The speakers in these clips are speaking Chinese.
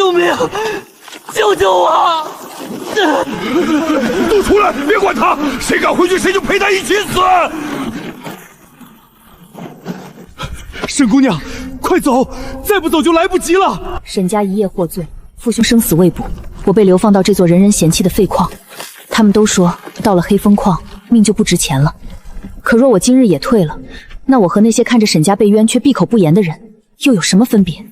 救命！救救我！都出来，别管他，谁敢回去，谁就陪他一起死！沈姑娘，快走，再不走就来不及了。沈家一夜获罪，父兄生死未卜，我被流放到这座人人嫌弃的废矿。他们都说，到了黑风矿，命就不值钱了。可若我今日也退了，那我和那些看着沈家被冤却闭口不言的人，又有什么分别？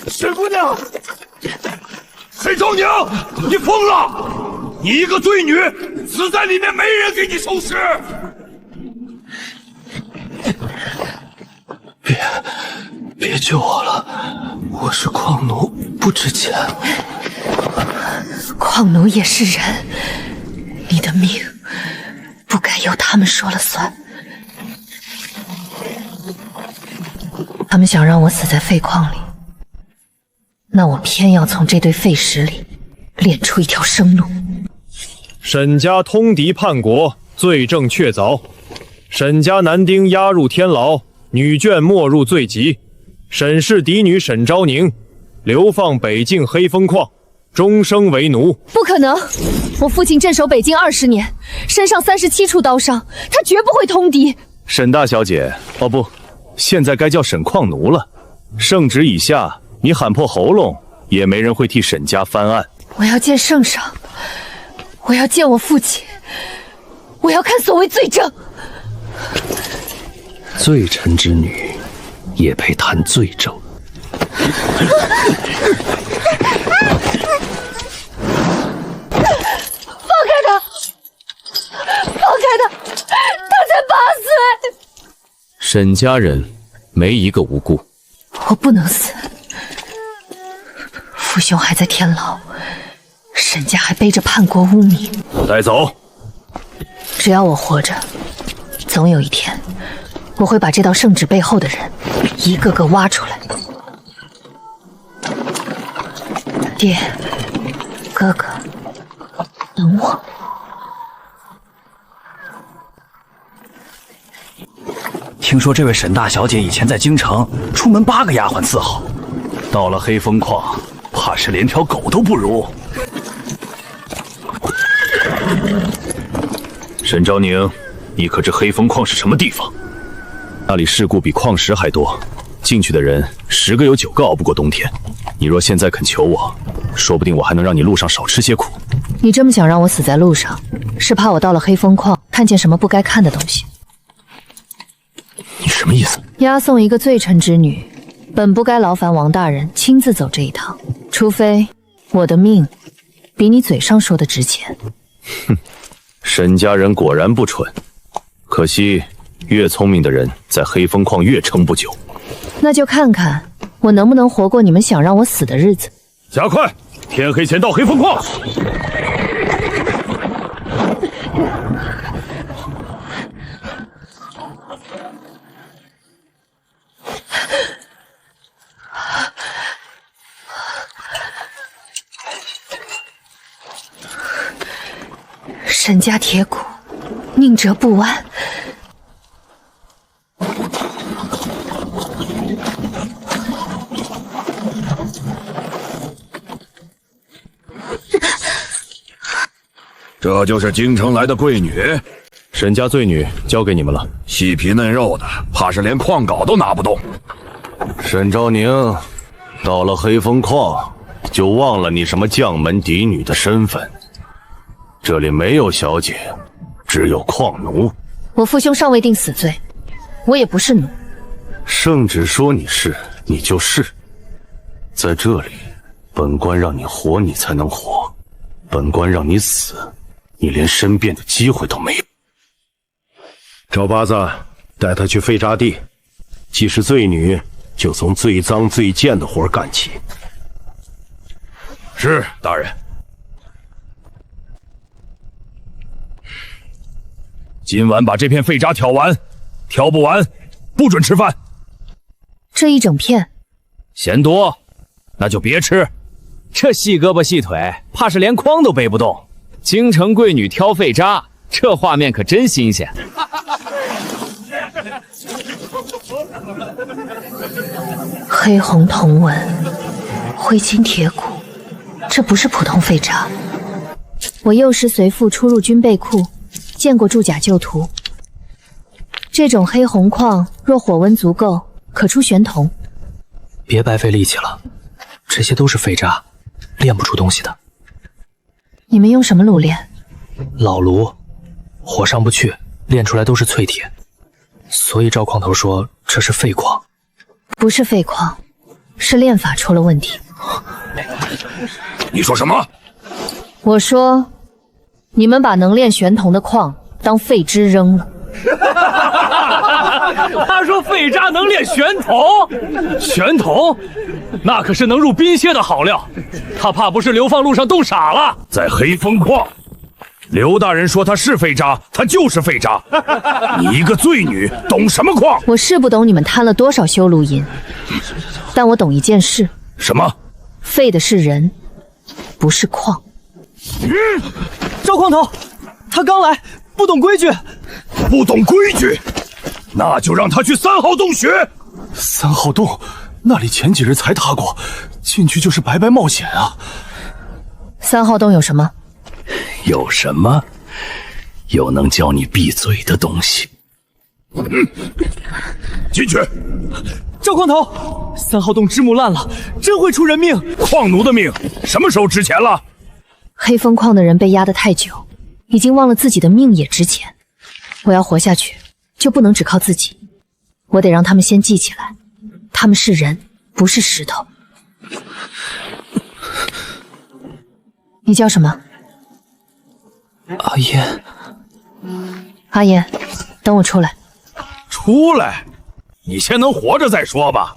沈姑娘，沈昭宁，你疯了！你一个罪女，死在里面，没人给你收尸。别救我了，我是矿奴，不值钱。矿奴也是人，你的命不该由他们说了算。他们想让我死在废矿里，那我偏要从这堆废石里炼出一条生路。沈家通敌叛国，罪证确凿。沈家男丁押入天牢，女眷没入罪籍。沈氏嫡女沈昭宁流放北境黑风矿，终生为奴。不可能！我父亲镇守北境20年，身上37处刀伤，他绝不会通敌。沈大小姐，哦不，现在该叫沈矿奴了。圣旨已下，你喊破喉咙，也没人会替沈家翻案。我要见圣上，我要见我父亲，我要看所谓罪证。罪臣之女，也配谈罪证？放开他！放开他！他才8岁。沈家人没一个无辜。我不能死。父兄还在天牢，沈家还背着叛国污名。带走。只要我活着，总有一天，我会把这道圣旨背后的人一个个挖出来。爹，哥哥，等我。听说这位沈大小姐以前在京城出门8个丫鬟伺候，到了黑风矿，怕是连条狗都不如。沈昭宁，你可知黑风矿是什么地方？那里事故比矿石还多，进去的人10个有9个熬不过冬天。你若现在肯求我，说不定我还能让你路上少吃些苦。你这么想让我死在路上，是怕我到了黑风矿看见什么不该看的东西。你什么意思？押送一个罪臣之女，本不该劳烦王大人亲自走这一趟，除非我的命比你嘴上说的值钱。哼，沈家人果然不蠢，可惜越聪明的人在黑风矿越撑不久。那就看看我能不能活过你们想让我死的日子。加快，天黑前到黑风矿。沈家铁骨，宁折不弯。这就是京城来的贵女，沈家罪女交给你们了。细皮嫩肉的，怕是连矿镐都拿不动。沈昭宁，到了黑风矿，就忘了你什么将门嫡女的身份。这里没有小姐，只有矿奴。我父兄尚未定死罪，我也不是奴。圣旨说你是，你就是。在这里，本官让你活，你才能活；本官让你死，你连申辩的机会都没有。赵八子，带他去废渣地。既是罪女，就从最脏最贱的活干起。是，大人。今晚把这片废渣挑完，挑不完，不准吃饭。这一整片，嫌多，那就别吃。这细胳膊细腿，怕是连筐都背不动。京城贵女挑废渣，这画面可真新鲜。黑红铜纹，灰金铁骨，这不是普通废渣。我幼时随父出入军备库，见过铸甲旧图。这种黑红矿若火温足够，可出玄铜。别白费力气了，这些都是废渣，炼不出东西的。你们用什么炉炼？老炉，火上不去，炼出来都是淬铁。所以赵矿头说这是废矿。不是废矿，是炼法出了问题。你说什么？我说，你们把能炼玄铜的矿当废纸扔了。他说废渣能炼玄铜，玄铜那可是能入冰蝎的好料，他怕不是流放路上冻傻了。在黑风矿，刘大人说他是废渣，他就是废渣。你一个罪女，懂什么矿？我是不懂你们贪了多少修路银，但我懂一件事。什么？废的是人，不是矿。赵矿头，他刚来，不懂规矩。不懂规矩，那就让他去3号洞学。3号洞，那里前几日才踏过，进去就是白白冒险啊。3号洞有什么？有什么？有能教你闭嘴的东西。进去。赵矿头，3号洞之木烂了，真会出人命。矿奴的命什么时候值钱了？黑风矿的人被压得太久，已经忘了自己的命也值钱。我要活下去，就不能只靠自己。我得让他们先记起来，他们是人，不是石头。你叫什么？阿烟。阿言，等我出来。出来？你先能活着再说吧。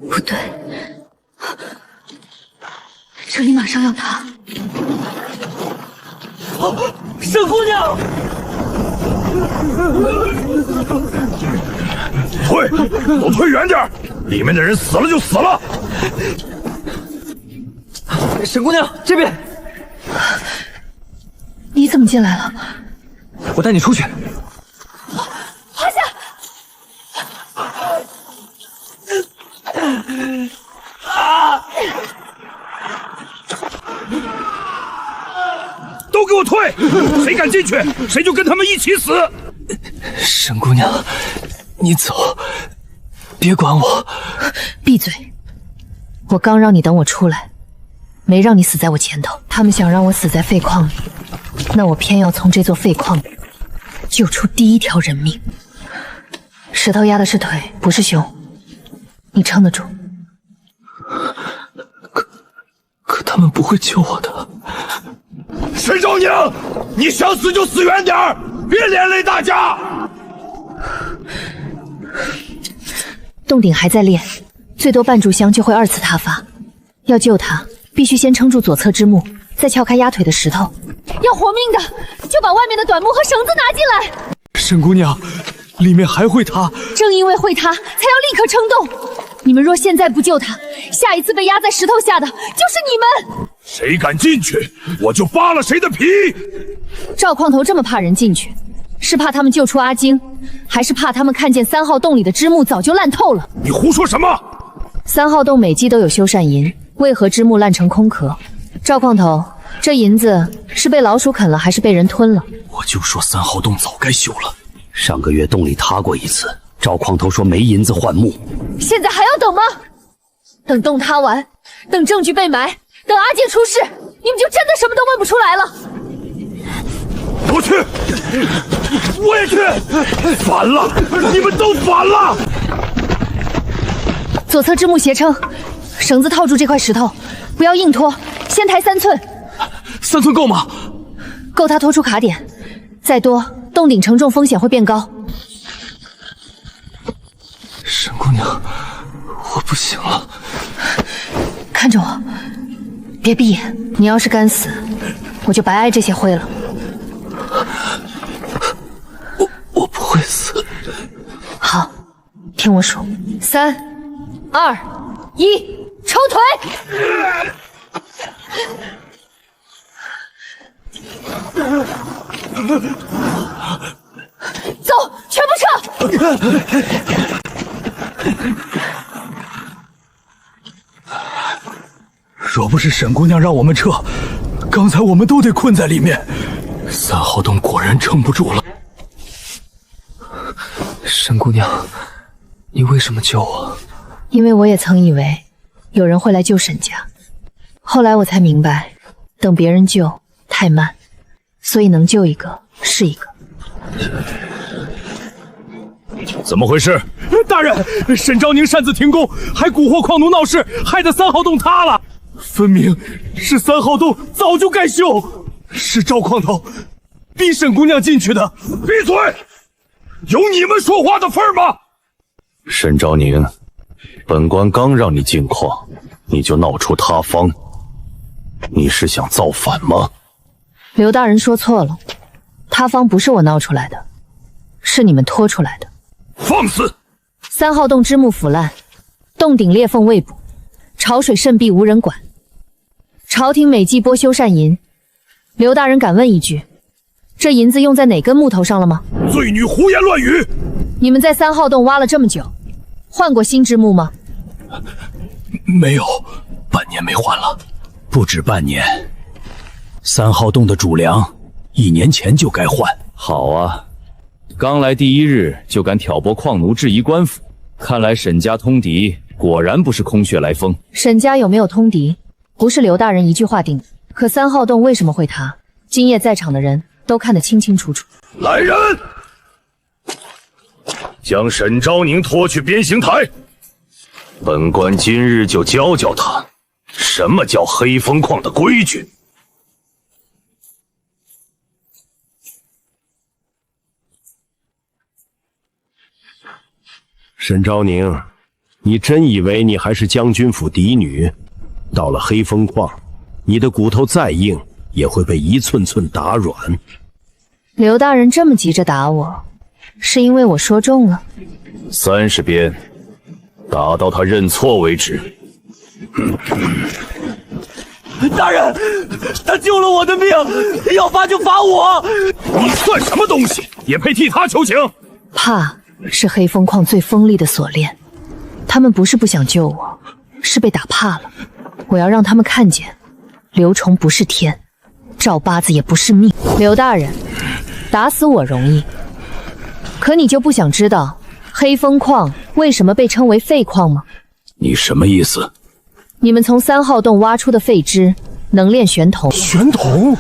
不对，这里马上要塌。沈姑娘，退，都退远点，里面的人死了就死了。沈姑娘这边，你怎么进来了？我带你出去。趴下！都给我退！谁敢进去，谁就跟他们一起死！沈姑娘，你走，别管我。闭嘴！我刚让你等我出来，没让你死在我前头。他们想让我死在废矿里，那我偏要从这座废矿里救出第一条人命。石头压的是腿，不是胸，你撑得住。可他们不会救我的。沈昭宁，你想死就死远点儿，别连累大家。洞顶还在炼，最多半炷香就会2次塌发。要救他，必须先撑住左侧之木，再撬开压腿的石头。要活命的，就把外面的短木和绳子拿进来。沈姑娘，里面还会塌。正因为会塌，才要立刻撑动。你们若现在不救他，下一次被压在石头下的就是你们。谁敢进去，我就扒了谁的皮。赵矿头这么怕人进去，是怕他们救出阿晶，还是怕他们看见3号洞里的枝木早就烂透了？你胡说什么？3号洞每季都有修缮银，为何枝木烂成空壳？赵矿头，这银子是被老鼠啃了，还是被人吞了？我就说3号洞早该修了。上个月洞里塌过一次，赵矿头说没银子换木。现在还要等吗？等洞塌完，等证据被埋，等阿健出事，你们就真的什么都问不出来了。我去，我也去，反了，你们都反了。左侧枝木斜撑，绳子套住这块石头，不要硬拖，先抬3寸。3寸够吗？够他拖出卡点，再多洞顶承重风险会变高。沈姑娘，我不行了。看着我，别闭眼。你要是敢死，我就白挨这些灰了。我不会死。好，听我数，3、2、1，抽腿！走，全部撤！若不是沈姑娘让我们撤，刚才我们都得困在里面。3号洞果然撑不住了。沈姑娘，你为什么救我？因为我也曾以为有人会来救沈家，后来我才明白，等别人救太慢，所以能救一个是一个。怎么回事？大人，沈昭宁擅自停工，还蛊惑矿奴闹事，害得3号洞塌了。分明是3号洞早就该修，是赵矿头逼沈姑娘进去的。闭嘴！有你们说话的份儿吗？沈昭宁，本官刚让你进矿，你就闹出塌方，你是想造反吗？刘大人说错了，塌方不是我闹出来的，是你们拖出来的。放肆！3号洞枝木腐烂，洞顶裂缝未补，潮水渗蔽无人管。朝廷每季拨修缮银，刘大人敢问一句，这银子用在哪根木头上了吗？罪女胡言乱语！你们在3号洞挖了这么久，换过新枝木吗？没有，半年没换了。不止半年，3号洞的主梁1年前就该换。好啊，刚来第1日就敢挑拨矿奴质疑官府，看来沈家通敌果然不是空穴来风。沈家有没有通敌，不是刘大人一句话定的。可3号洞为什么会塌，今夜在场的人都看得清清楚楚。来人，将沈昭宁拖去鞭刑台。本官今日就教教他，什么叫黑风矿的规矩。沈昭宁，你真以为你还是将军府嫡女？到了黑风矿，你的骨头再硬，也会被一寸寸打软。刘大人这么急着打我，是因为我说中了？30鞭，打到他认错为止。大人，他救了我的命，要罚就罚我。你算什么东西，也配替他求情？怕是黑风矿最锋利的锁链，他们不是不想救我，是被打怕了。我要让他们看见，刘崇不是天，赵八子也不是命。刘大人，打死我容易，可你就不想知道黑风矿为什么被称为废矿吗？你什么意思？你们从3号洞挖出的废汁能炼玄铜。玄铜，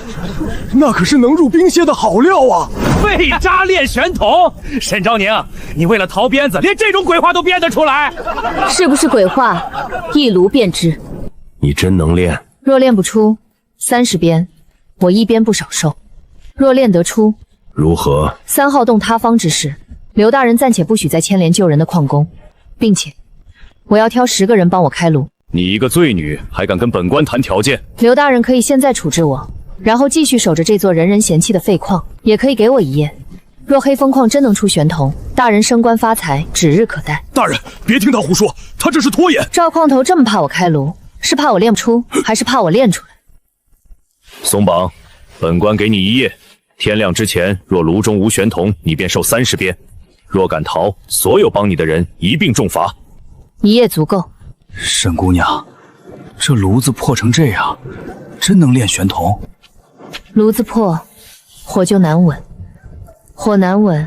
那可是能入冰蝎的好料啊！废渣炼玄铜，沈昭宁，你为了逃鞭子，连这种鬼话都编得出来？是不是鬼话，一炉便知。你真能练？若练不出，30鞭，我1鞭不少受；若练得出，如何？3号洞塌方之事，刘大人暂且不许再牵连救人的矿工，并且我要挑10个人帮我开炉。你一个罪女，还敢跟本官谈条件？刘大人可以现在处置我，然后继续守着这座人人嫌弃的废矿，也可以给我1夜。若黑风矿真能出玄铜，大人升官发财指日可待。大人，别听他胡说，他这是拖延。赵矿头这么怕我开炉，是怕我练不出，还是怕我练出来？松绑，本官给你1夜，天亮之前若炉中无玄铜，你便受30鞭；若敢逃，所有帮你的人一并重罚。1夜足够。沈姑娘，这炉子破成这样，真能炼玄铜？炉子破，火就难稳，火难稳，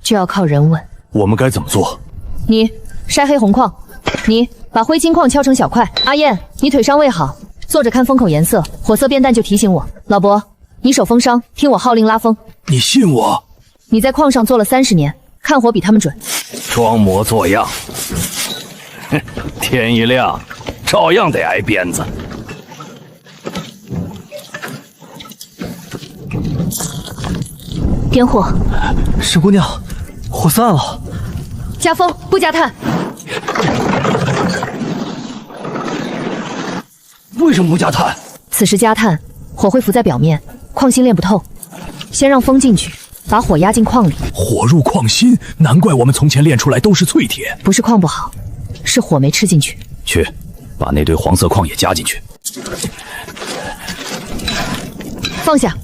就要靠人稳。我们该怎么做？你筛黑红矿，你把灰金矿敲成小块。阿燕，你腿伤未好，坐着看风口颜色，火色变淡就提醒我。老伯，你手风伤，听我号令拉风。你信我？你在矿上做了30年，看火比他们准。装模作样。天一亮，照样得挨鞭子。点火。沈姑娘，火散了。加风，不加炭。为什么不加炭？此时加炭，火会浮在表面，矿心炼不透。先让风进去，把火压进矿里。火入矿心，难怪我们从前炼出来都是淬铁。不是矿不好，是火没吃进去。去，把那堆黄色矿也加进去。放下。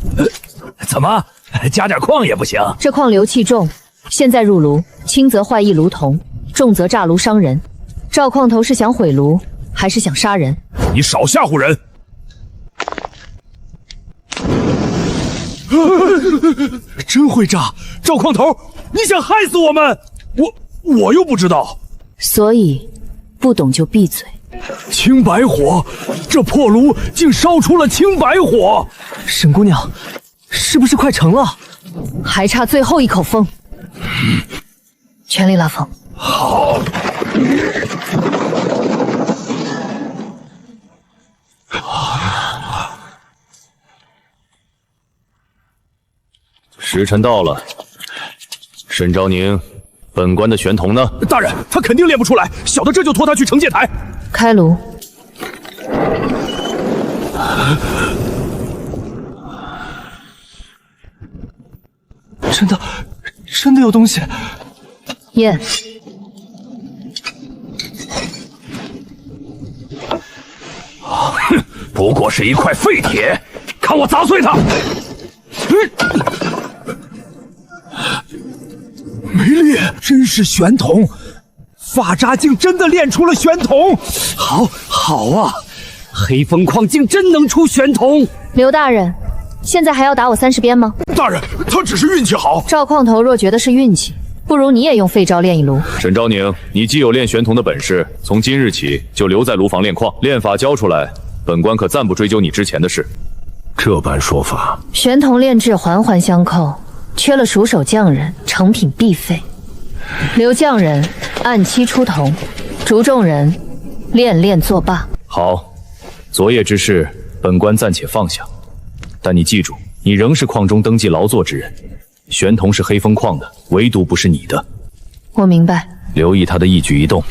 怎么加点矿也不行？这矿硫气重，现在入炉，轻则坏一炉铜，重则炸炉伤人。赵矿头是想毁炉，还是想杀人？你少吓唬人！真会炸！赵矿头，你想害死我们？我又不知道。所以，不懂就闭嘴。青白火，这破炉竟烧出了青白火！沈姑娘，是不是快成了？还差最后一口风。全力拉风。好。时辰到了，沈昭宁，本官的玄铜呢？大人，他肯定练不出来，小的这就拖他去惩戒台。开炉。真的有东西。验。哼，不过是一块废铁，看我砸碎它！没练，真是玄铜！法扎竟真的练出了玄铜！好啊，黑风矿竟真能出玄铜！刘大人，现在还要打我30鞭吗？大人，他只是运气好。赵矿头若觉得是运气，不如你也用废招练一炉。沈昭宁，你既有练玄铜的本事，从今日起就留在炉房练矿，练法教出来，本官可暂不追究你之前的事。这般说法，玄铜炼制环环相扣，缺了熟手匠人，成品必废。刘匠人按期出铜，竹众人练作罢。好，昨夜之事，本官暂且放下，但你记住，你仍是矿中登记劳作之人。玄铜是黑风矿的，唯独不是你的。我明白。留意他的一举一动，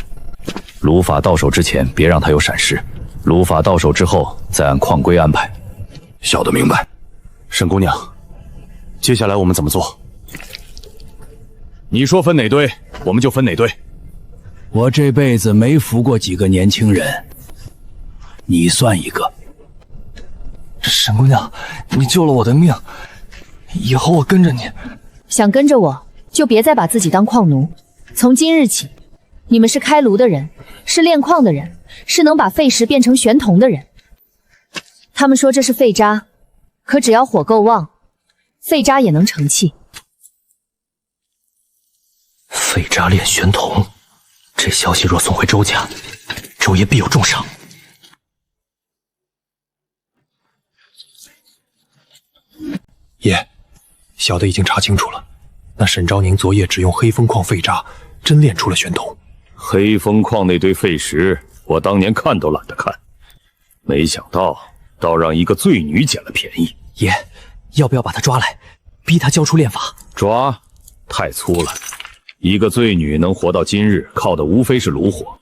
炉法到手之前别让他有闪失，炉法到手之后再按矿规安排。小的明白。沈姑娘，接下来我们怎么做？你说分哪堆，我们就分哪堆。我这辈子没扶过几个年轻人，你算一个。沈姑娘，你救了我的命，以后我跟着你。想跟着我，就别再把自己当矿奴。从今日起，你们是开炉的人，是炼矿的人，是能把废石变成玄铜的人。他们说这是废渣，可只要火够旺，废渣也能成器。废渣炼玄铜，这消息若送回周家，周爷必有重赏。爷，小的已经查清楚了，那沈昭宁昨夜只用黑风矿废渣，真炼出了玄铜。黑风矿那堆废石，我当年看都懒得看，没想到倒让一个罪女捡了便宜。爷，要不要把她抓来，逼她交出炼法？抓？太粗了。一个罪女能活到今日，靠的无非是炉火，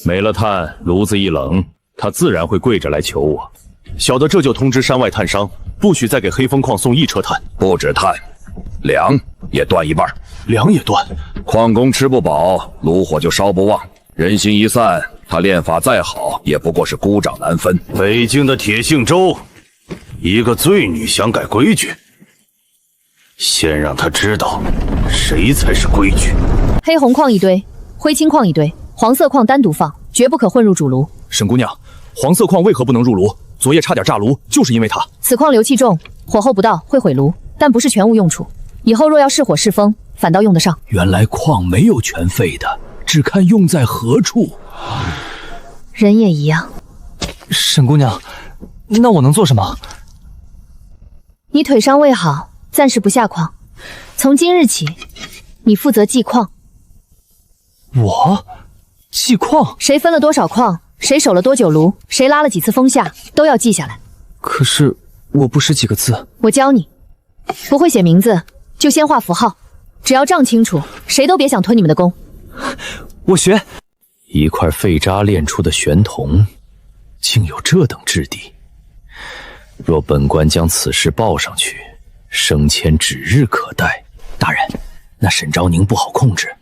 没了炭，炉子一冷，她自然会跪着来求我。小的这就通知山外炭商，不许再给黑风矿送一车炭。不止炭，粮也断一半。粮也断，矿工吃不饱，炉火就烧不旺，人心一散，他炼法再好，也不过是孤掌难分。北京的铁杏洲，一个罪女想改规矩，先让她知道谁才是规矩。黑红矿一堆，灰青矿一堆，黄色矿单独放，绝不可混入主炉。沈姑娘，黄色矿为何不能入炉？昨夜差点炸炉，就是因为它。此矿硫气重，火候不到会毁炉，但不是全无用处。以后若要是火是风，反倒用得上。原来矿没有全废的，只看用在何处。人也一样。沈姑娘，那我能做什么？你腿伤未好，暂时不下矿。从今日起，你负责记矿。我？记矿？谁分了多少矿，谁守了多久炉，谁拉了几次风下，都要记下来。可是我不识几个字。我教你，不会写名字，就先画符号。只要账清楚，谁都别想吞你们的功。我学。一块废渣炼出的玄铜，竟有这等质地。若本官将此事报上去，升迁指日可待。大人，那沈昭宁不好控制，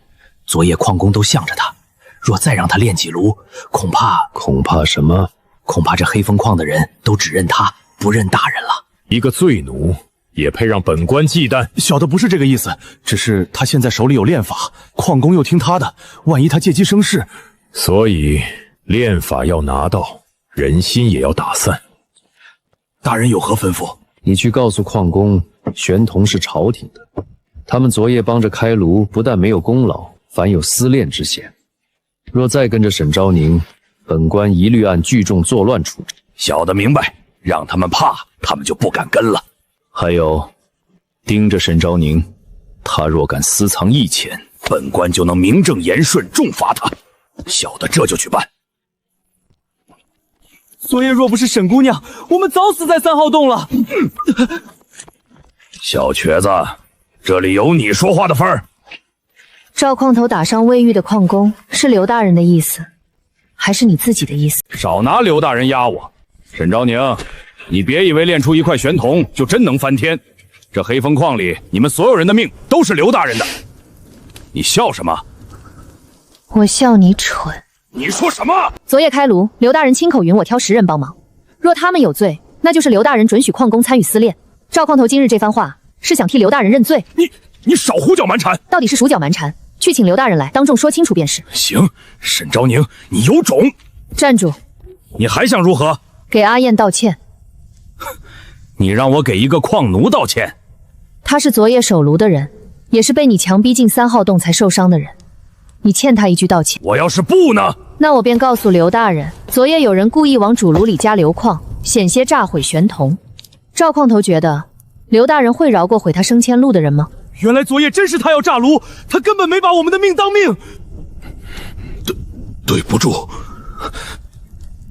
昨夜矿工都向着他，若再让他炼几炉，恐怕什么？恐怕这黑风矿的人都只认他，不认大人了。一个罪奴也配让本官忌惮？小的不是这个意思，只是他现在手里有炼法，矿工又听他的，万一他借机生事，所以炼法要拿到，人心也要打散。大人有何吩咐？你去告诉矿工，玄同是朝廷的，他们昨夜帮着开炉，不但没有功劳，反有私炼之嫌。若再跟着沈昭宁，本官一律按聚众作乱处置。小的明白，让他们怕，他们就不敢跟了。还有，盯着沈昭宁，他若敢私藏义钱，本官就能名正言顺重罚他。小的这就去办。昨夜若不是沈姑娘，我们早死在3号洞了。小瘸子，这里有你说话的份儿。赵矿头打伤魏玉的矿工，是刘大人的意思，还是你自己的意思？少拿刘大人压我。沈昭宁，你别以为练出一块玄铜就真能翻天。这黑风矿里，你们所有人的命都是刘大人的。你笑什么？我笑你蠢。你说什么？昨夜开炉，刘大人亲口允我挑10人帮忙，若他们有罪，那就是刘大人准许矿工参与私炼。赵矿头今日这番话，是想替刘大人认罪。你少胡搅蛮缠！到底是数搅蛮缠？去请刘大人来，当众说清楚便是。行，沈昭宁，你有种！站住！你还想如何？给阿燕道歉。你让我给一个矿奴道歉？他是昨夜守炉的人，也是被你强逼进3号洞才受伤的人，你欠他一句道歉。我要是不呢？那我便告诉刘大人，昨夜有人故意往主炉里加硫矿，险些炸毁玄铜。赵矿头觉得刘大人会饶过毁他升迁路的人吗？原来昨夜真是他要炸炉，他根本没把我们的命当命。对不住。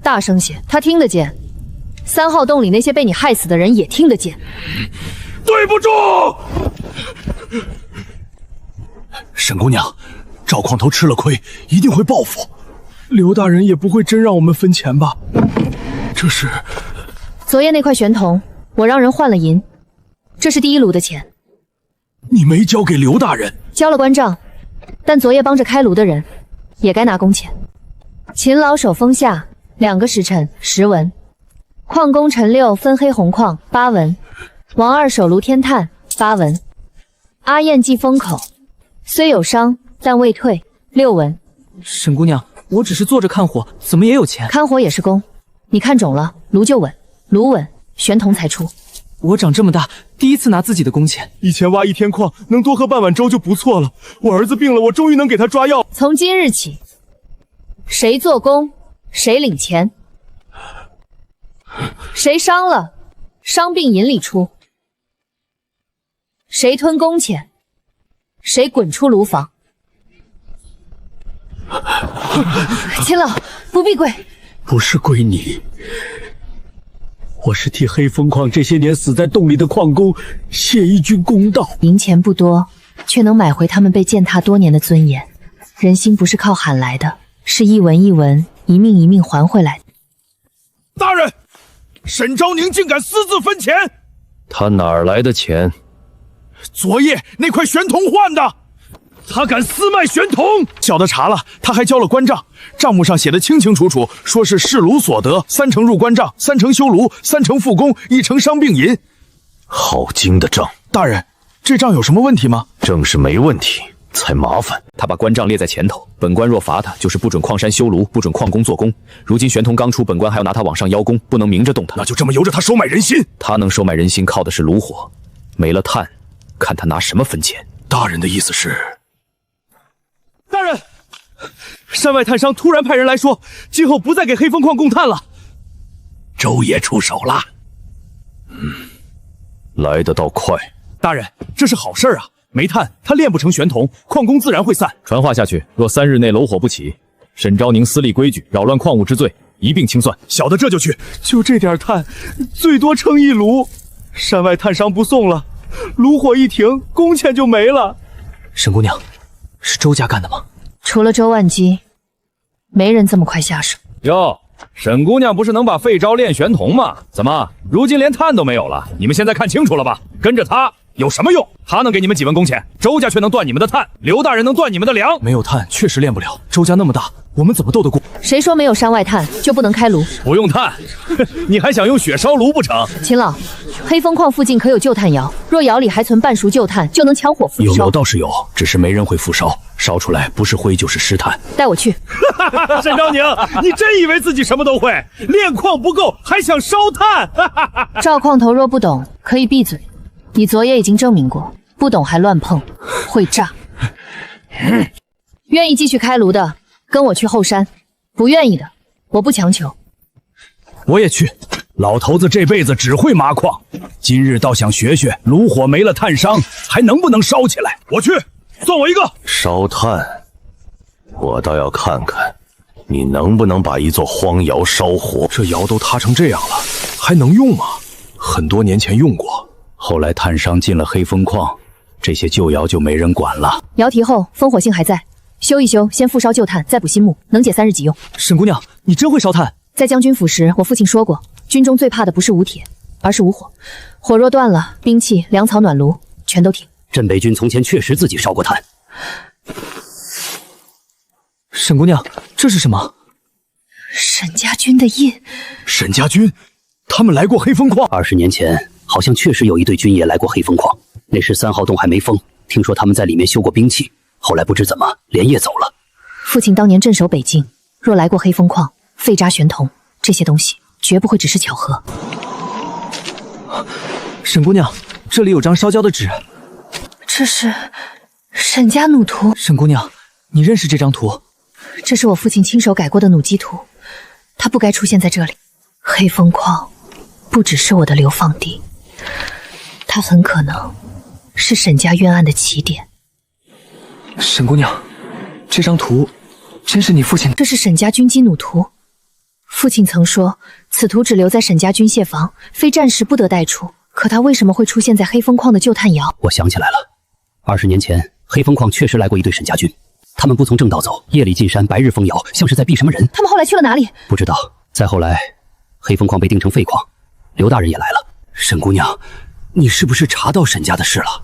大声些，他听得见。3号洞里那些被你害死的人也听得见。对不住。沈姑娘，赵矿头吃了亏，一定会报复。刘大人也不会真让我们分钱吧？这是昨夜那块玄铜，我让人换了银，这是第1炉的钱。你没交给刘大人？交了关账，但昨夜帮着开炉的人也该拿工钱。勤劳守风下2个时辰10文，矿工陈六分黑红矿8文，王二守炉添炭8文，阿燕系封口，虽有伤但未退6文。沈姑娘，我只是坐着看火，怎么也有钱？看火也是工，你看肿了，炉就稳，炉稳，玄铜才出。我长这么大，第一次拿自己的工钱。以前挖1天矿能多喝半碗粥就不错了。我儿子病了，我终于能给他抓药。从今日起，谁做工，谁领钱。谁伤了，伤病银里出。谁吞工钱，谁滚出炉房。秦老，不必跪。不是归你，我是替黑风矿这些年死在洞里的矿工谢一句公道。银钱不多，却能买回他们被践踏多年的尊严。人心不是靠喊来的，是一文一文，一命一命还回来的。大人，沈昭宁竟敢私自分钱！他哪儿来的钱？昨夜那块玄铜换的。他敢私卖玄铜！小的查了，他还交了关账，账目上写的清清楚楚，说是试炉所得，3成入关账，3成修炉，3成复工，1成伤病银。好精的账！大人，这账有什么问题吗？正是没问题才麻烦。他把关账列在前头，本官若罚他，就是不准矿山修炉，不准矿工做工。如今玄铜刚出，本官还要拿他往上邀功，不能明着动他。那就这么由着他收买人心。他能收买人心，靠的是炉火，没了炭，看他拿什么分钱。大人的意思是？大人，山外炭商突然派人来说，今后不再给黑风矿供炭了。周爷出手了。来得倒快。大人，这是好事啊！煤炭他炼不成玄铜，矿工自然会散。传话下去，若3日内楼火不起，沈昭宁私立规矩，扰乱矿务之罪，一并清算。小的这就去。就这点炭，最多撑1炉。山外炭商不送了，炉火一停，工钱就没了。沈姑娘，是周家干的吗？除了周万基，没人这么快下手。哟，沈姑娘不是能把废招炼玄铜吗？怎么，如今连炭都没有了？你们现在看清楚了吧？跟着他有什么用？他能给你们几文工钱，周家却能断你们的炭，刘大人能断你们的粮。没有炭确实炼不了，周家那么大，我们怎么斗得过？谁说没有山外炭就不能开炉？不用炭，你还想用血烧炉不成？秦老，黑风矿附近可有旧炭窑，若窑里还存半熟旧炭，就能强火复烧。有倒是有，只是没人会复烧，烧出来不是灰就是尸炭。带我去。沈昭宁，你真以为自己什么都会？炼矿不够，还想烧炭？赵矿头若不懂，可以闭嘴。你昨夜已经证明过，不懂还乱碰，会炸。愿意继续开炉的，跟我去后山；不愿意的，我不强求。我也去。老头子这辈子只会麻矿，今日倒想学学，炉火没了炭伤，还能不能烧起来？我去，算我一个。烧炭，我倒要看看你能不能把一座荒窑烧活。这窑都塌成这样了，还能用吗？很多年前用过，后来炭伤进了黑风矿，这些旧窑就没人管了。窑提后，烽火性还在，修一修，先复烧旧炭，再补新木，能解3日即用。沈姑娘，你真会烧炭。在将军府时，我父亲说过，军中最怕的不是无铁，而是无火。火若断了，兵器、粮草、暖炉全都停。镇北军从前确实自己烧过炭。沈姑娘，这是什么？沈家军的印。沈家军，他们来过黑风矿。20年前，好像确实有一队军爷来过黑风矿，那时3号洞还没封，听说他们在里面修过兵器，后来不知怎么连夜走了。父亲当年镇守北境，若来过黑风矿，废渣玄铜这些东西绝不会只是巧合。沈姑娘，这里有张烧焦的纸。这是沈家弩图。沈姑娘，你认识这张图？这是我父亲亲手改过的弩机图，他不该出现在这里。黑风矿不只是我的流放地，它很可能是沈家冤案的起点。沈姑娘，这张图真是你父亲的？这是沈家军机弩图。父亲曾说，此图只留在沈家军械房，非战时不得带出。可它为什么会出现在黑风矿的旧炭窑？我想起来了，20年前黑风矿确实来过一队沈家军，他们不从正道走，夜里进山，白日封窑，像是在避什么人。他们后来去了哪里？不知道。再后来，黑风矿被定成废矿，刘大人也来了。沈姑娘，你是不是查到沈家的事了？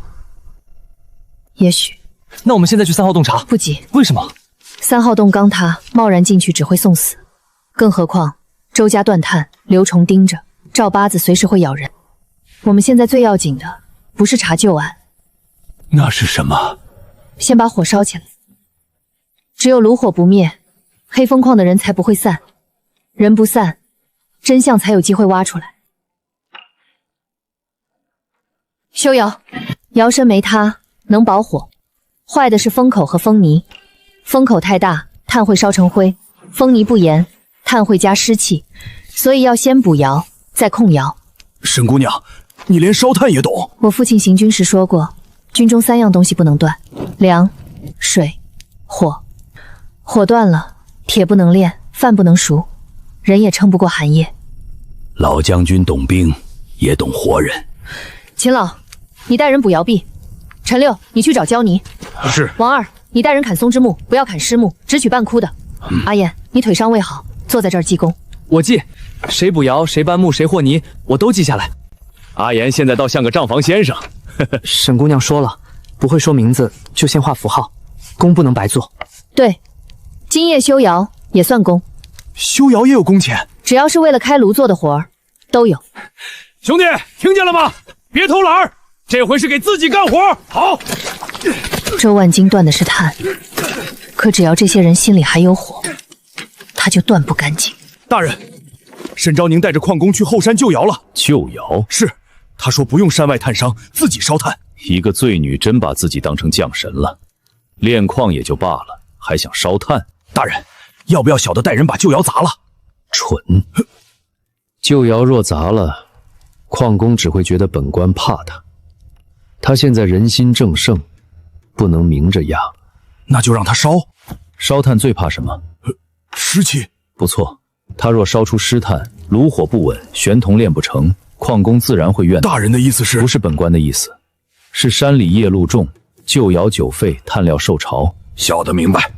也许。那我们现在去3号洞查？不急。为什么？3号洞刚塌，贸然进去只会送死。更何况周家断炭，刘虫盯着，赵八子随时会咬人。我们现在最要紧的不是查旧案，那是什么？先把火烧起来。只有炉火不灭，黑风矿的人才不会散，人不散，真相才有机会挖出来。修窑，窑身没塌，能保火，坏的是封口和封泥。封口太大，炭会烧成灰；封泥不严，炭会加湿气，所以要先补窑，再控窑。沈姑娘，你连烧炭也懂？我父亲行军时说过，军中3样东西不能断：粮、水、火。火断了，铁不能炼，饭不能熟，人也撑不过寒夜。老将军懂兵，也懂活人。秦老，你带人补窑壁；陈六，你去找胶泥。是。王二，你带人砍松枝木，不要砍湿木，只取半枯的。阿燕，你腿伤未好，坐在这儿记功。我记，谁补窑，谁搬木，谁和泥，我都记下来。阿言现在倒像个账房先生。沈姑娘说了，不会说名字就先画符号，工不能白做。对，今夜修窑也算工。修窑也有工钱？只要是为了开炉做的活儿，都有。兄弟，听见了吗？别偷懒儿，这回是给自己干活。好。周万金断的是炭，可只要这些人心里还有火，他就断不干净。大人，沈昭宁带着矿工去后山救窑了。救窑？是，他说不用山外炭商，自己烧炭。一个醉女真把自己当成将神了，炼矿也就罢了，还想烧炭。大人，要不要小的带人把旧窑砸了？蠢！旧窑若砸了，矿工只会觉得本官怕他。他现在人心正盛，不能明着压。那就让他烧。烧炭最怕什么？湿气。不错，他若烧出湿炭，炉火不稳，玄铜炼不成，矿工自然会怨。大人的意思是？不是本官的意思，是山里夜路重，旧窑久废，炭料受潮。小的明白。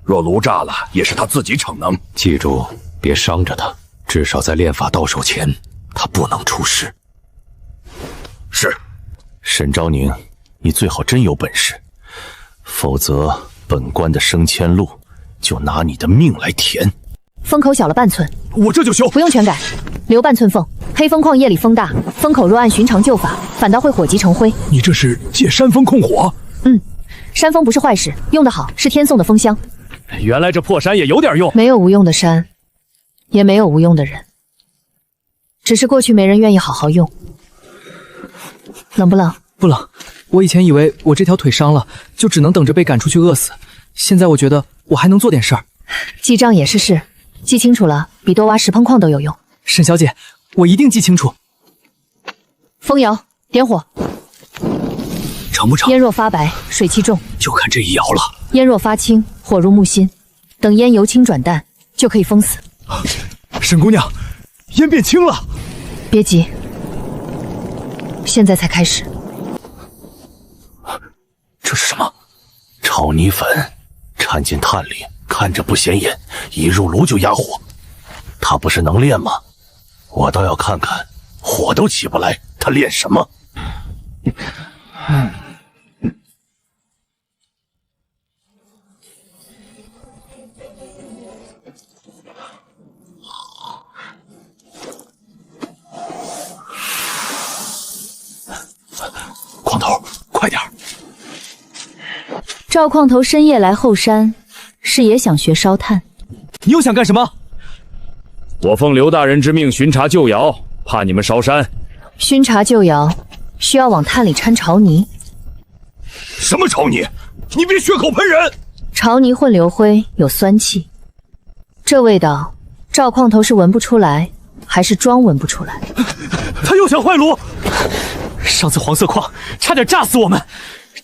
若炉炸了，也是他自己逞能。记住，别伤着他，至少在炼法到手前，他不能出事。是。沈昭宁，你最好真有本事，否则本官的升迁路就拿你的命来填。封口小了半寸，我这就修。不用全改，留半寸缝。黑风矿夜里风大，风口若按寻常救法，反倒会火急成灰。你这是借山风控火？山风不是坏事，用得好是天送的风香。原来这破山也有点用。没有无用的山，也没有无用的人，只是过去没人愿意好好用。冷不冷？不冷。我以前以为我这条腿伤了，就只能等着被赶出去饿死。现在我觉得我还能做点事儿。记账也是事，记清楚了，比多挖石喷矿都有用。沈小姐，我一定记清楚。风摇，点火。成不成？烟若发白，水气重，就看这一摇了。烟若发青，火入木心。等烟由清转淡，就可以封死。沈姑娘，烟变轻了。别急，现在才开始。这是什么？炒泥粉，掺进炭里，看着不显眼，一入炉就压火。他不是能练吗？我倒要看看，火都起不来，他练什么？矿头，快点！赵矿头深夜来后山，是也想学烧炭？你又想干什么？我奉刘大人之命巡查旧窑，怕你们烧山。巡查旧窑需要往炭里掺潮泥。什么潮泥？你别血口喷人！潮泥混硫灰，有酸气，这味道赵矿头是闻不出来，还是装闻不出来？他又想坏炉。上次黄色矿差点炸死我们，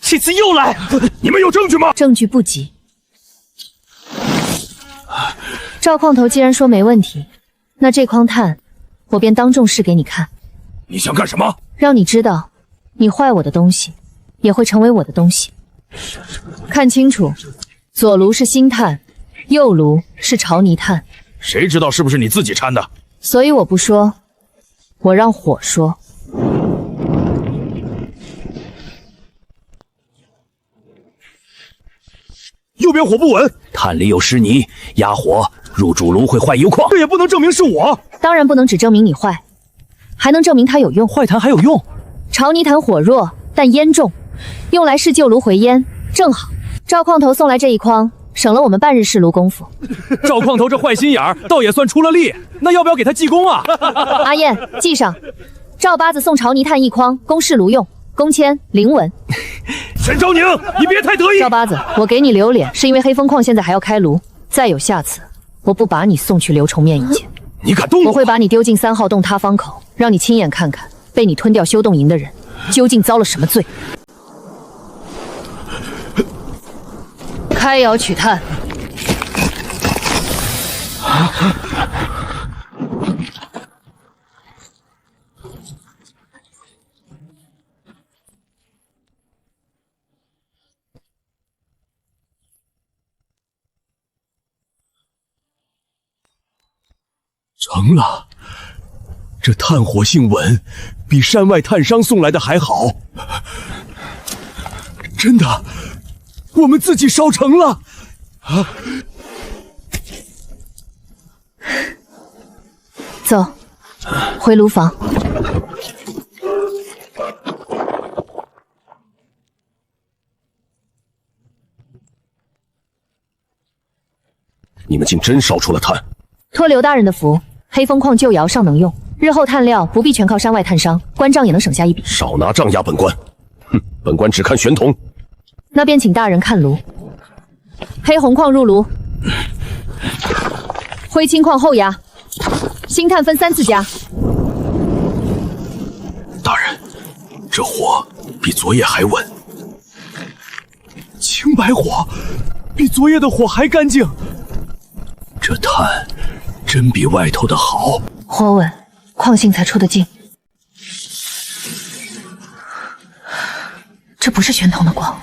这次又来。你们有证据吗？证据不急。赵矿头既然说没问题，那这筐炭我便当众试给你看。你想干什么？让你知道，你坏我的东西，也会成为我的东西。看清楚，左炉是新炭，右炉是潮泥炭。谁知道是不是你自己掺的？所以我不说，我让火说。右边火不稳，炭里有湿泥，压火入主炉会坏油矿。这也不能证明是我。当然不能只证明你坏，还能证明它有用。坏炭还有用？潮泥炭火弱，但烟重，用来试旧炉回烟，正好。赵矿头送来这一筐，省了我们半日试炉功夫。赵矿头这坏心眼儿，倒也算出了力。那要不要给他记功啊？阿燕，记上。赵八子送潮泥炭一筐，供试炉用，公签0文。沈昭宁，你别太得意。赵八子，我给你留脸，是因为黑风矿现在还要开炉。再有下次，我不把你送去流虫面一见。你敢动我会把你丢进3号洞塌方口，让你亲眼看看被你吞掉修洞营的人究竟遭了什么罪。开窑取炭。成了，这炭火性稳，比山外炭商送来的还好。真的，我们自己烧成了。啊！走，回炉房。你们竟真烧出了炭！托刘大人的福，黑风矿旧窑尚能用，日后炭料不必全靠山外炭商，关账也能省下一笔。少拿账压本官！哼，本官只看玄铜。那便请大人看炉。黑红矿入炉，灰青矿后压，新炭分3次加。大人，这火比昨夜还稳。青白火，比昨夜的火还干净。这炭真比外头的好。火稳，矿性才出得劲。这不是玄铜的光，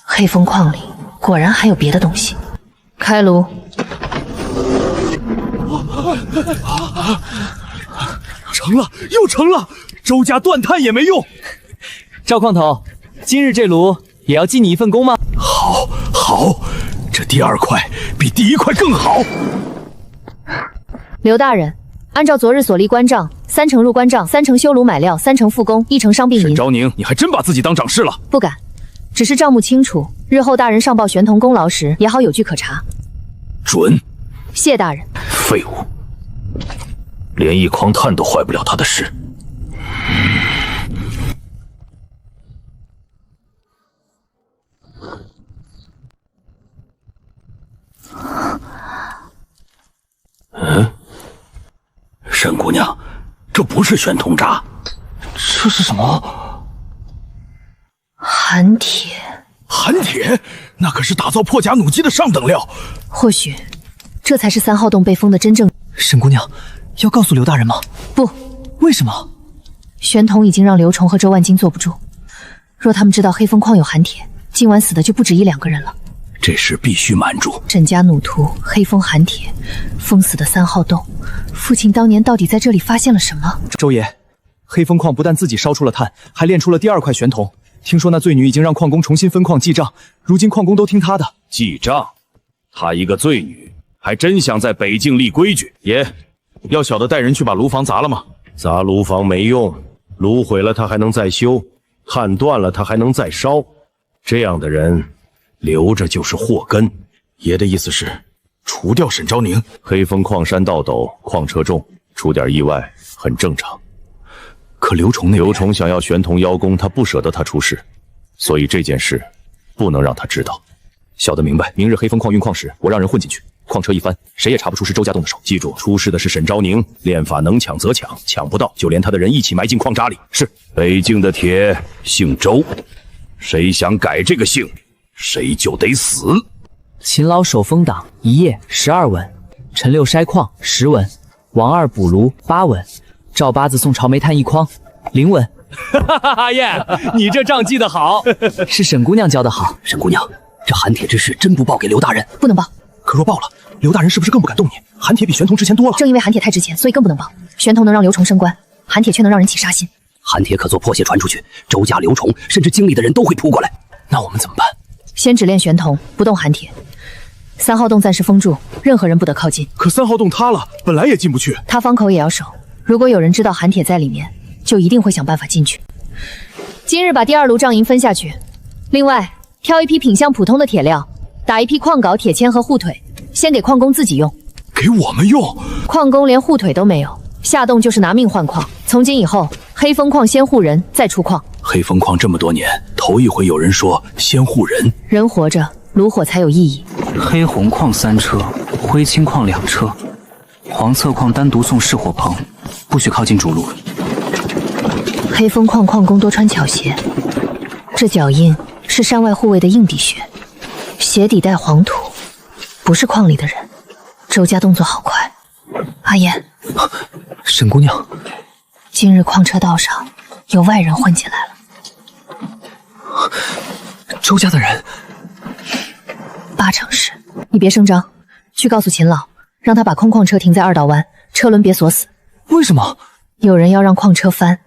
黑风矿里果然还有别的东西。开炉。成了，又成了！周家断炭也没用。赵矿头，今日这炉也要记你一份功吗？好，好，这第2块比第1块更好。刘大人，按照昨日所立关账，3成入关账，3成修炉买料，3成复工，1成伤病银。沈昭宁，你还真把自己当掌事了？不敢，只是账目清楚，日后大人上报玄童功劳时也好有据可查。准。谢大人。废物，连一筐炭都坏不了他的事。沈姑娘，这不是玄铜渣，这是什么？寒铁。寒铁，那可是打造破甲弩机的上等料。或许，这才是3号洞被封的真正。沈姑娘，要告诉刘大人吗？不。为什么？玄童已经让刘崇和周万金坐不住。若他们知道黑风矿有寒铁，今晚死的就不止1、2个人了。这事必须瞒住。沈家弩图，黑风寒铁，封死的3号洞。父亲当年到底在这里发现了什么？周爷，黑风矿不但自己烧出了炭，还炼出了第2块玄铜。听说那罪女已经让矿工重新分矿记账，如今矿工都听她的。记账？她一个罪女，还真想在北境立规矩？爷，要小的带人去把炉房砸了吗？砸炉房没用，炉毁了他还能再修，焊断了他还能再烧。这样的人留着就是祸根。爷的意思是除掉沈昭宁。黑风矿山道陡，矿车重，出点意外很正常。可刘崇想要玄铜邀功，他不舍得他出事，所以这件事不能让他知道。小的明白，明日黑风矿运矿时，我让人混进去，矿车一翻，谁也查不出是周家洞的手。记住，出事的是沈昭宁，炼法能抢则抢，抢不到就连他的人一起埋进矿渣里。是。北境的铁姓周，谁想改这个姓，谁就得死。勤劳守封党1页12文，陈六筛矿10文，王二补炉8文，赵八子送朝煤炭1筐0文。阿燕，你这账记得好。是沈姑娘教的好。沈姑娘，这寒铁之事真不报给刘大人？不能报。可若报了，刘大人是不是更不敢动你？寒铁比玄铜值钱多了。正因为寒铁太值钱，所以更不能报。玄铜能让刘崇升官，寒铁却能让人起杀心。寒铁可做破鞋传出去，周家、刘崇甚至经理的人都会扑过来。那我们怎么办？先只炼玄铜，不动寒铁。3号洞暂时封住，任何人不得靠近。可3号洞塌了，本来也进不去。他方口也要守，如果有人知道寒铁在里面，就一定会想办法进去。今日把第2炉账银分下去，另外挑一批品相普通的铁料，打一批矿镐、铁钎和护腿，先给矿工自己用。给我们用？矿工连护腿都没有，下洞就是拿命换矿。从今以后，黑风矿先护人，再出矿。黑风矿这么多年，头一回有人说先护人。人活着，炉火才有意义。黑红矿3车，灰青矿2车，黄色矿单独送示火棚，不许靠近主炉。黑风矿矿工多穿巧鞋，这脚印是山外护卫的硬底靴，鞋底带黄土，不是矿里的人。周家动作好快。阿言，沈姑娘，今日矿车道上有外人混进来了。周家的人？8成是。你别声张，去告诉秦老，让他把空矿车停在2道湾，车轮别锁死。为什么？有人要让矿车翻，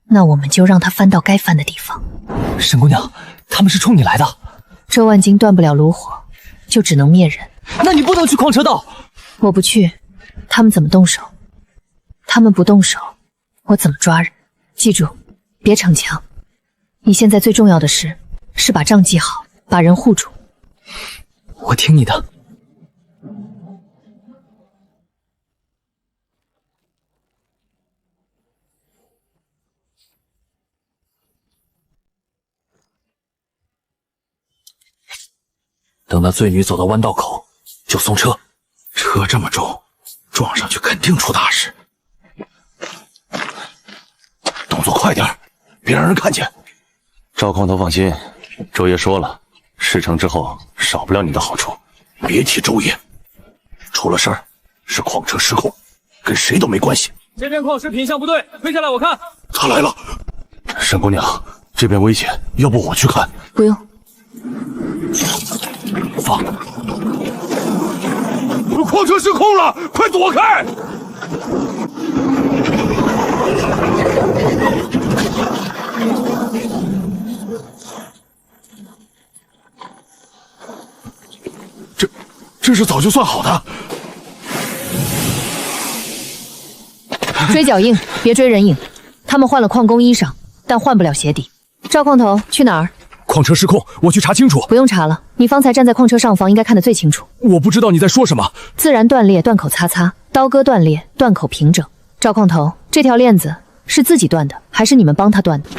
那我们就让他翻到该翻的地方。沈姑娘，他们是冲你来的。周万金断不了炉火，就只能灭人。那你不能去矿车道。我不去，他们怎么动手？他们不动手，我怎么抓人？记住，别逞强。你现在最重要的事是把账记好，把人护住。我听你的。等那罪女走到弯道口，就松车。车这么重，撞上去肯定出大事。动作快点，别让人看见。赵矿头放心，周爷说了，事成之后少不了你的好处。别提周爷，出了事儿是矿车失控，跟谁都没关系。这边矿石品相不对，推下来我看。他来了。沈姑娘，这边危险，要不我去看？不用。放！矿车失控了，快躲开！这是早就算好的。追脚印，别追人影。他们换了矿工衣裳，但换不了鞋底。赵矿头，去哪儿？矿车失控，我去查清楚。不用查了，你方才站在矿车上方，应该看得最清楚。我不知道你在说什么。自然断裂，断口擦擦；刀割断裂，断口平整。赵矿头，这条链子是自己断的，还是你们帮他断的？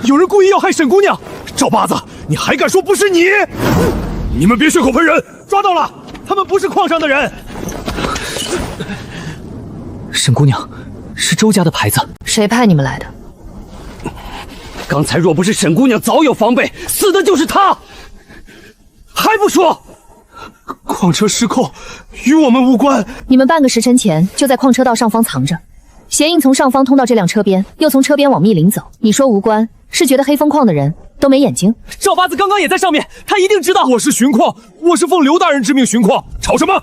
有人故意要害沈姑娘！赵八子，你还敢说不是你？你们别血口喷人！抓到了，他们不是矿上的人。沈姑娘，是周家的牌子。谁派你们来的？刚才若不是沈姑娘早有防备，死的就是她，还不说？矿车失控，与我们无关。你们半个时辰前就在矿车道上方藏着，鞋印从上方通到这辆车边，又从车边往密林走。你说无关，是觉得黑风矿的人都没眼睛？赵八子刚刚也在上面，他一定知道。我是巡矿，我是奉刘大人之命巡矿，吵什么？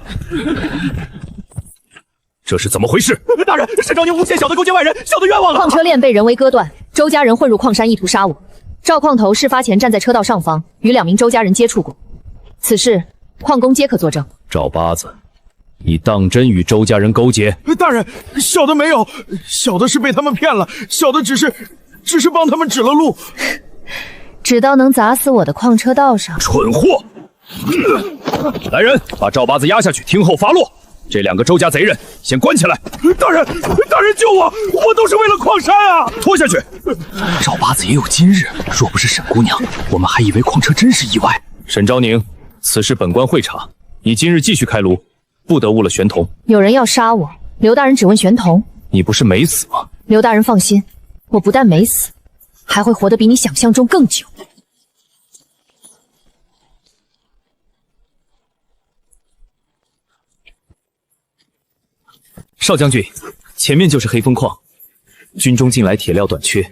这是怎么回事？大人，沈昭宁诬陷小的勾结外人，小的冤枉了。矿车链被人为割断，周家人混入矿山，意图杀我。赵矿头事发前站在车道上方，与2名周家人接触过，此事矿工皆可作证。赵八子，你当真与周家人勾结？大人，小的没有，小的是被他们骗了，小的只是帮他们指了路。指到能砸死我的矿车道上，蠢货！来人，把赵八子押下去，听候发落。这2个周家贼人先关起来。大人救我！我都是为了矿山啊！拖下去。赵八子也有今日，若不是沈姑娘，我们还以为矿车真是意外。沈昭宁，此事本官会查，你今日继续开炉，不得误了玄童。有人要杀我，刘大人只问玄童。你不是没死吗？刘大人放心，我不但没死，还会活得比你想象中更久。少将军，前面就是黑风矿，军中近来铁料短缺，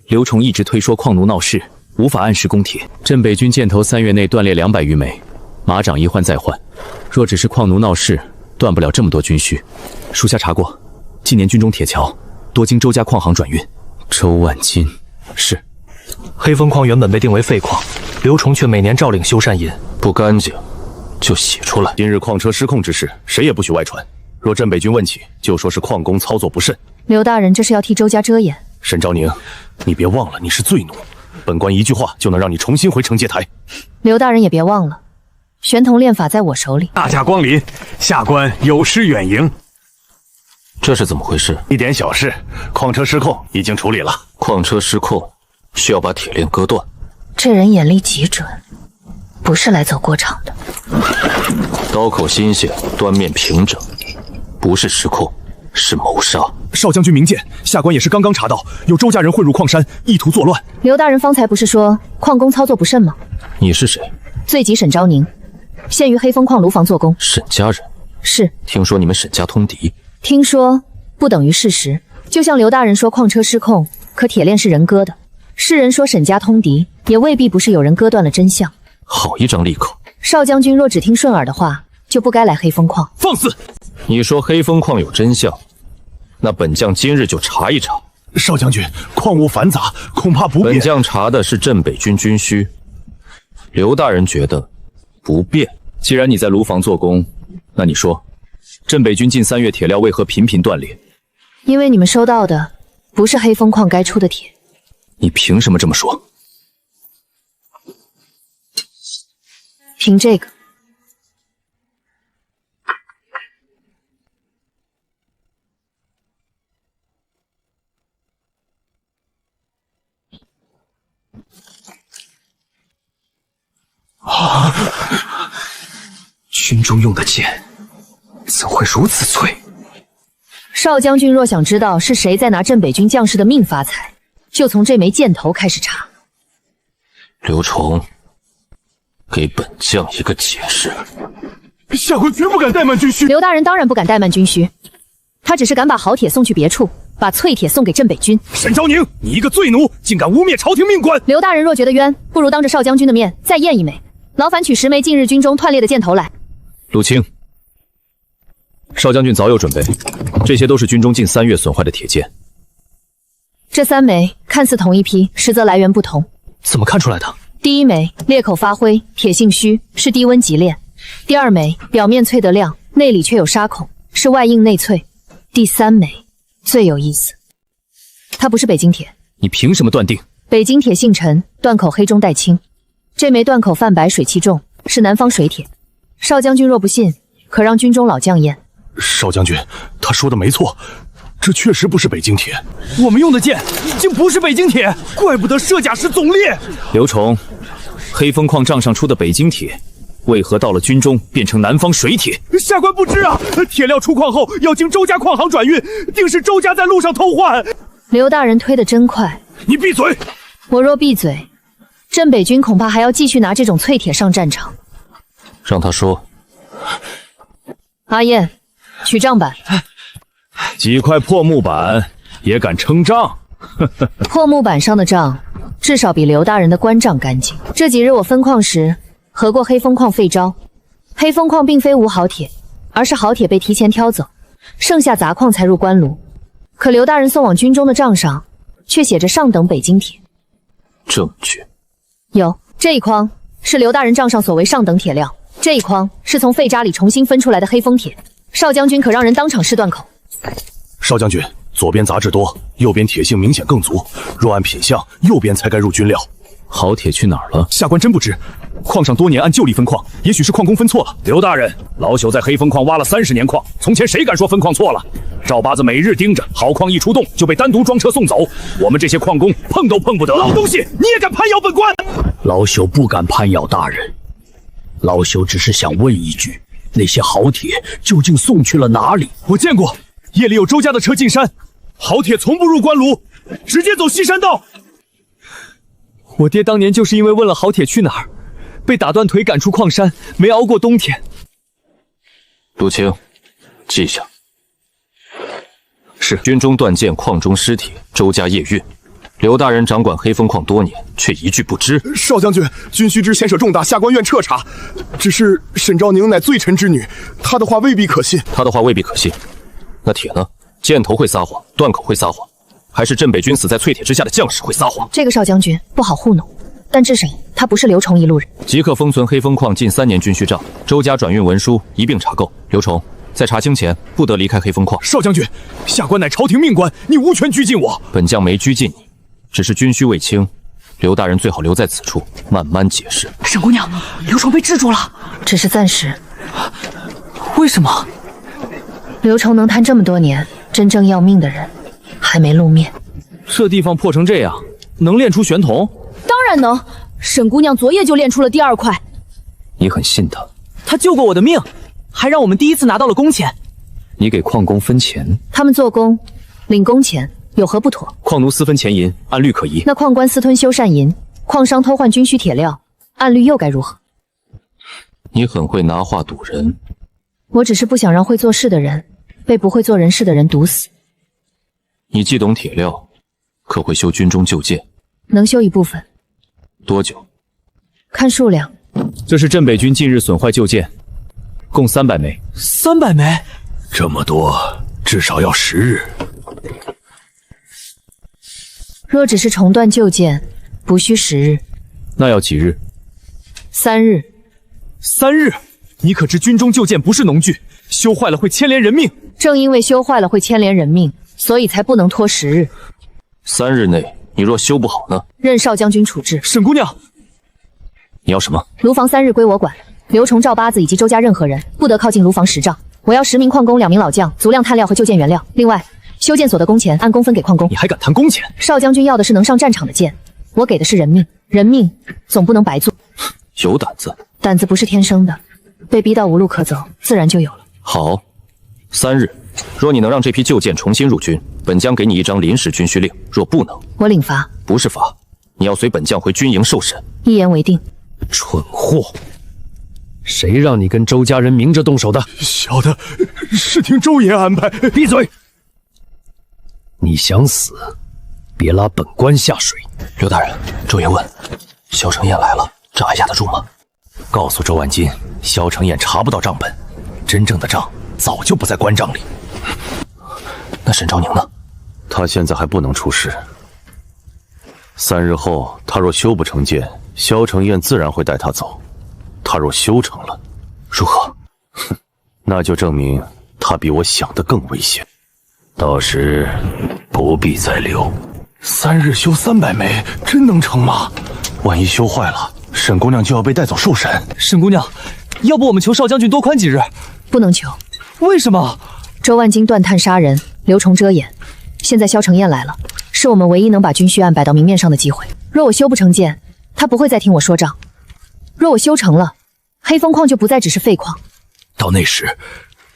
刘崇一直推说矿奴闹事，无法按时供铁。镇北军箭头3月内断裂200余枚，马长一换再换，若只是矿奴闹事，断不了这么多军需。属下查过，近年军中铁桥多经周家矿行转运。周万金是。黑风矿原本被定为废矿，刘崇却每年照领修缮银，不干净就洗出来。今日矿车失控之事，谁也不许外传。若镇北军问起，就说是矿工操作不慎。刘大人这是要替周家遮掩。沈昭宁，你别忘了你是罪奴，本官一句话就能让你重新回惩戒台。刘大人也别忘了，玄童炼法在我手里。大驾光临，下官有失远迎。这是怎么回事？一点小事，矿车失控已经处理了。矿车失控，需要把铁链割断。这人眼力极准，不是来走过场的。刀口新鲜，端面平整，不是失控，是谋杀。少将军明鉴，下官也是刚刚查到，有周家人混入矿山，意图作乱。刘大人方才不是说矿工操作不慎吗？你是谁？罪及沈昭宁，现于黑风矿炉房做工。沈家人？是。听说你们沈家通敌？听说不等于事实。就像刘大人说矿车失控，可铁链是人割的。世人说沈家通敌，也未必不是有人割断了真相。好一张利口！少将军若只听顺耳的话，就不该来黑风矿。放肆！你说黑风矿有真相，那本将今日就查一查。少将军，矿物繁杂，恐怕不便。本将查的是镇北军军需，刘大人觉得不便。既然你在炉房做工，那你说，镇北军近3月铁料为何频频断裂？因为你们收到的不是黑风矿该出的铁。你凭什么这么说？凭这个。军中用的剑怎会如此脆？少将军若想知道是谁在拿镇北军将士的命发财，就从这枚箭头开始查。刘崇，给本将一个解释。下官绝不敢怠慢军需。刘大人当然不敢怠慢军需，他只是敢把好铁送去别处，把脆铁送给镇北军。沈昭宁，你一个罪奴，竟敢污蔑朝廷命官！刘大人若觉得冤，不如当着少将军的面再验一枚。劳烦取10枚近日军中断裂的箭头来。陆清，少将军早有准备，这些都是军中近3月损坏的铁剑。这3枚看似同一批，实则来源不同。怎么看出来的？第1枚裂口发灰，铁性虚，是低温急炼；第2枚表面脆得亮，内里却有沙孔，是外硬内脆；第3枚最有意思，它不是北京铁。你凭什么断定？北京铁姓陈，断口黑中带青。这枚断口泛白，水气重，是南方水铁。少将军若不信，可让军中老将验。少将军，他说的没错，这确实不是北京铁。我们用的剑竟不是北京铁，怪不得射甲师总列。刘崇，黑风矿账上出的北京铁，为何到了军中变成南方水铁？下官不知啊，铁料出矿后要经周家矿行转运，定是周家在路上偷换。刘大人推得真快。你闭嘴！我若闭嘴，镇北军恐怕还要继续拿这种淬铁上战场。让他说。阿燕，取账板。几块破木板也敢称账？破木板上的账，至少比刘大人的官账干净。这几日我分矿时，合过黑风矿废招。黑风矿并非无好铁，而是好铁被提前挑走，剩下杂矿才入官炉。可刘大人送往军中的账上，却写着上等北京铁。证据有，这一筐是刘大人账上所谓上等铁料，这一筐是从废渣里重新分出来的黑风铁。少将军可让人当场试断口。少将军，左边杂质多，右边铁性明显更足，若按品相，右边才该入军料。好铁去哪儿了？下官真不知，矿上多年按旧例分矿，也许是矿工分错了。刘大人，老朽在黑风矿挖了30年矿，从前谁敢说分矿错了？赵八子每日盯着，好矿一出动就被单独装车送走，我们这些矿工碰都碰不得。老东西，你也敢攀咬本官？老朽不敢攀咬大人，老朽只是想问一句，那些好铁究竟送去了哪里？我见过，夜里有周家的车进山，好铁从不入官炉，直接走西山道。我爹当年就是因为问了好铁去哪儿，被打断腿赶出矿山，没熬过冬天。陆青，记下。是。军中断见矿中尸体，周家夜运。刘大人掌管黑风矿多年，却一句不知。少将军，军须知牵涉重大，下官愿彻查。只是沈昭宁乃罪臣之女，她的话未必可信。他的话未必可信。那铁呢？箭头会撒谎，断口会撒谎，还是镇北军死在淬铁之下的将士会撒谎？这个少将军不好糊弄，但至少他不是刘崇一路人。即刻封存黑风矿近3年军需账，周家转运文书一并查购。刘崇，在查清前不得离开黑风矿。少将军，下官乃朝廷命官，你无权拘禁我。本将没拘禁你，只是军需未清，刘大人最好留在此处，慢慢解释。沈姑娘，刘崇被制住了，只是暂时。为什么？刘崇能贪这么多年，真正要命的人还没露面。这地方破成这样，能炼出玄铜？当然能，沈姑娘昨夜就炼出了第2块。你很信他？他救过我的命，还让我们第1次拿到了工钱。你给矿工分钱？他们做工领工钱有何不妥？矿奴私分钱银，按律可疑。那矿官私吞修缮银，矿商偷换军需铁料，按律又该如何？你很会拿话堵人。我只是不想让会做事的人被不会做人事的人毒死。你既懂铁料，可会修军中旧舰？能修一部分。多久？看数量。这是镇北军近日损坏旧舰，共300枚。300枚？这么多，至少要10日。若只是重断旧舰，不需10日。那要几日？3日。3日？你可知军中旧舰不是农具，修坏了会牵连人命。正因为修坏了会牵连人命，所以才不能拖10日。3日内你若修不好呢？任少将军处置。沈姑娘，你要什么？炉房3日归我管，刘崇、赵八子以及周家任何人不得靠近炉房10丈。我要10名矿工，2名老将，足量炭料和旧舰原料。另外，修建所得工钱按工分给矿工。你还敢谈工钱？少将军要的是能上战场的剑，我给的是人命，人命总不能白做。有胆子？胆子不是天生的，被逼到无路可走，自然就有了。好，3日，若你能让这批旧舰重新入军，本将给你一张临时军需令；若不能，我领罚。不是罚，你要随本将回军营受审。一言为定。蠢货！谁让你跟周家人明着动手的？小的是听周爷安排。闭嘴！你想死，别拉本官下水。刘大人，周爷问，萧承彦来了，账还押得住吗？告诉周万金，萧承彦查不到账本，真正的账早就不在官账里。那沈昭宁呢？他现在还不能出师。3日后，他若修不成剑，萧承彦自然会带他走。他若修成了，如何？哼，那就证明他比我想的更危险。到时不必再留。3日修300枚，真能成吗？万一修坏了，沈姑娘就要被带走受审。沈姑娘，要不我们求少将军多宽几日？不能求。为什么？周万金断探杀人，刘崇遮掩。现在萧承彦来了，是我们唯一能把军需案摆到明面上的机会。若我修不成剑，他不会再听我说账；若我修成了，黑风矿就不再只是废矿。到那时，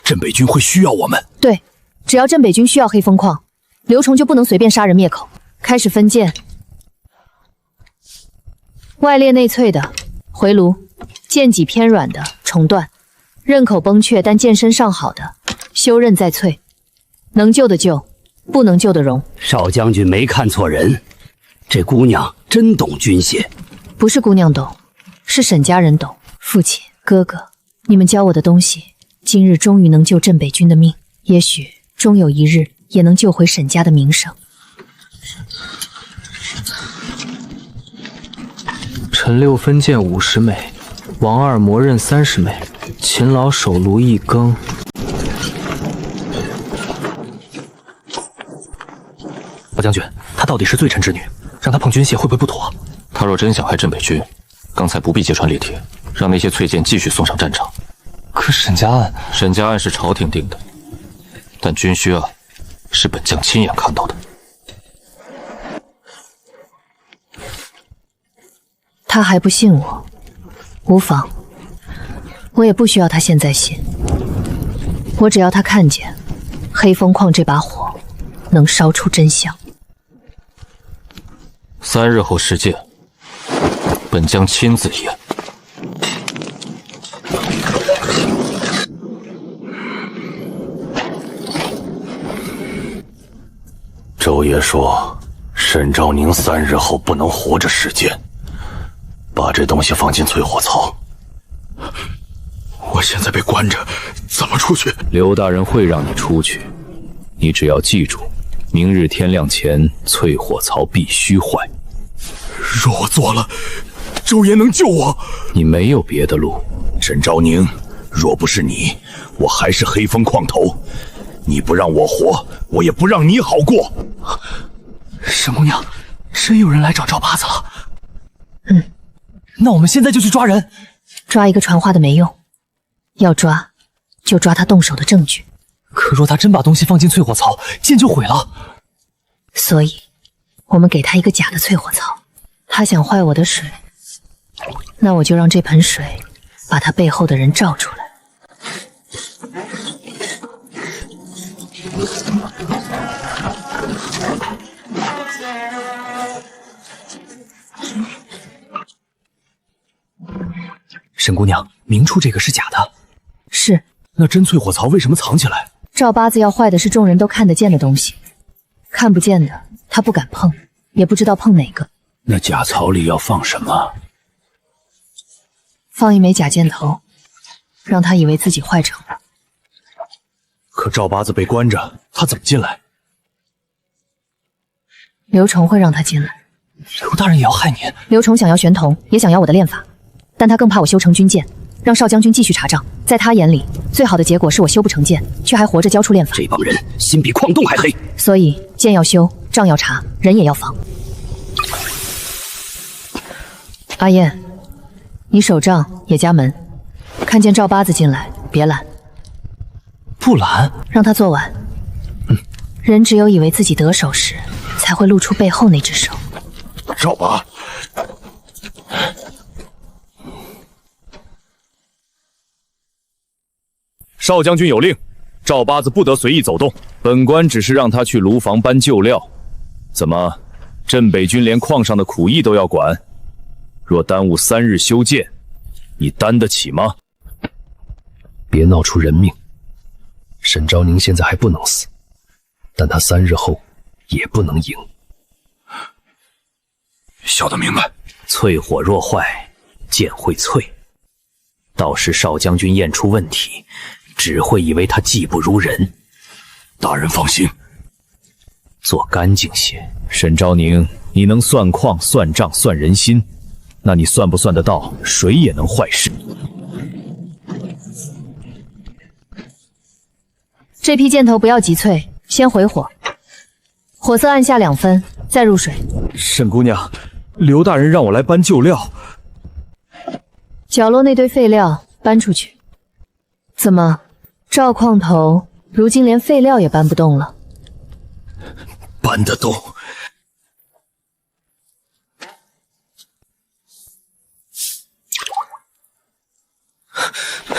镇北军会需要我们。对，只要镇北军需要黑风矿，刘崇就不能随便杀人灭口。开始分剑，外裂内脆的回炉，剑脊偏软的重断，刃口崩缺但剑身尚好的修刃再淬，能救的救，不能救的容。少将军没看错人，这姑娘真懂军械。不是姑娘懂，是沈家人懂。父亲、哥哥，你们教我的东西，今日终于能救镇北军的命，也许终有一日也能救回沈家的名声。陈六分剑50枚，王二磨刃30枚，勤劳手炉1更。大将军，她到底是罪臣之女，让她碰军械会不会不妥？她若真想害镇北军，刚才不必揭穿裂铁，让那些淬剑继续送上战场。可沈家案，沈家案是朝廷定的，但军需案是本将亲眼看到的。他还不信我，无妨，我也不需要他现在信，我只要他看见黑风矿这把火能烧出真相。3日后试剑，本将亲自验。周爷说，沈昭宁3日后不能活着试剑。把这东西放进淬火槽。我现在被关着，怎么出去？刘大人会让你出去，你只要记住，明日天亮前淬火槽必须坏。若我做了，周爷能救我？你没有别的路。沈昭宁，若不是你，我还是黑风矿头。你不让我活，我也不让你好过。沈姑娘，真有人来找赵八子了。那我们现在就去抓人。抓一个传话的没用，要抓就抓他动手的证据。可若他真把东西放进淬火槽，剑就毁了。所以我们给他一个假的淬火槽。他想坏我的水，那我就让这盆水把他背后的人照出来。沈姑娘，明处这个是假的。是。那真淬火槽为什么藏起来？赵八字要坏的是众人都看得见的东西，看不见的他不敢碰，也不知道碰哪个。那假槽里要放什么？放一枚假箭头，让他以为自己坏成了。可赵八字被关着，他怎么进来？刘崇会让他进来。刘大人也要害您？刘崇想要玄铜，也想要我的炼法，但他更怕我修成军剑，让少将军继续查账。在他眼里，最好的结果是我修不成剑，却还活着交出炼法。这帮人心比矿洞还黑。所以剑要修，账要查，人也要防。阿燕，你守账也加门，看见赵八子进来别拦。不拦？让他做完。人只有以为自己得手时，才会露出背后那只手。赵八，少将军有令，赵八子不得随意走动。本官只是让他去炉房搬旧料。怎么，镇北军连矿上的苦役都要管？若耽误3日修建，你担得起吗？别闹出人命。沈昭宁现在还不能死，但他3日后也不能赢。晓得明白。淬火若坏，剑会淬。到时少将军验出问题，只会以为他技不如人。大人放心，做干净些。沈昭宁，你能算矿、算账、算人心，那你算不算得到谁也能坏事？这批箭头不要急淬，先回火，火色按下2分，再入水。沈姑娘，刘大人让我来搬旧料。角落那堆废料搬出去。怎么，赵矿头如今连废料也搬不动了？搬得动。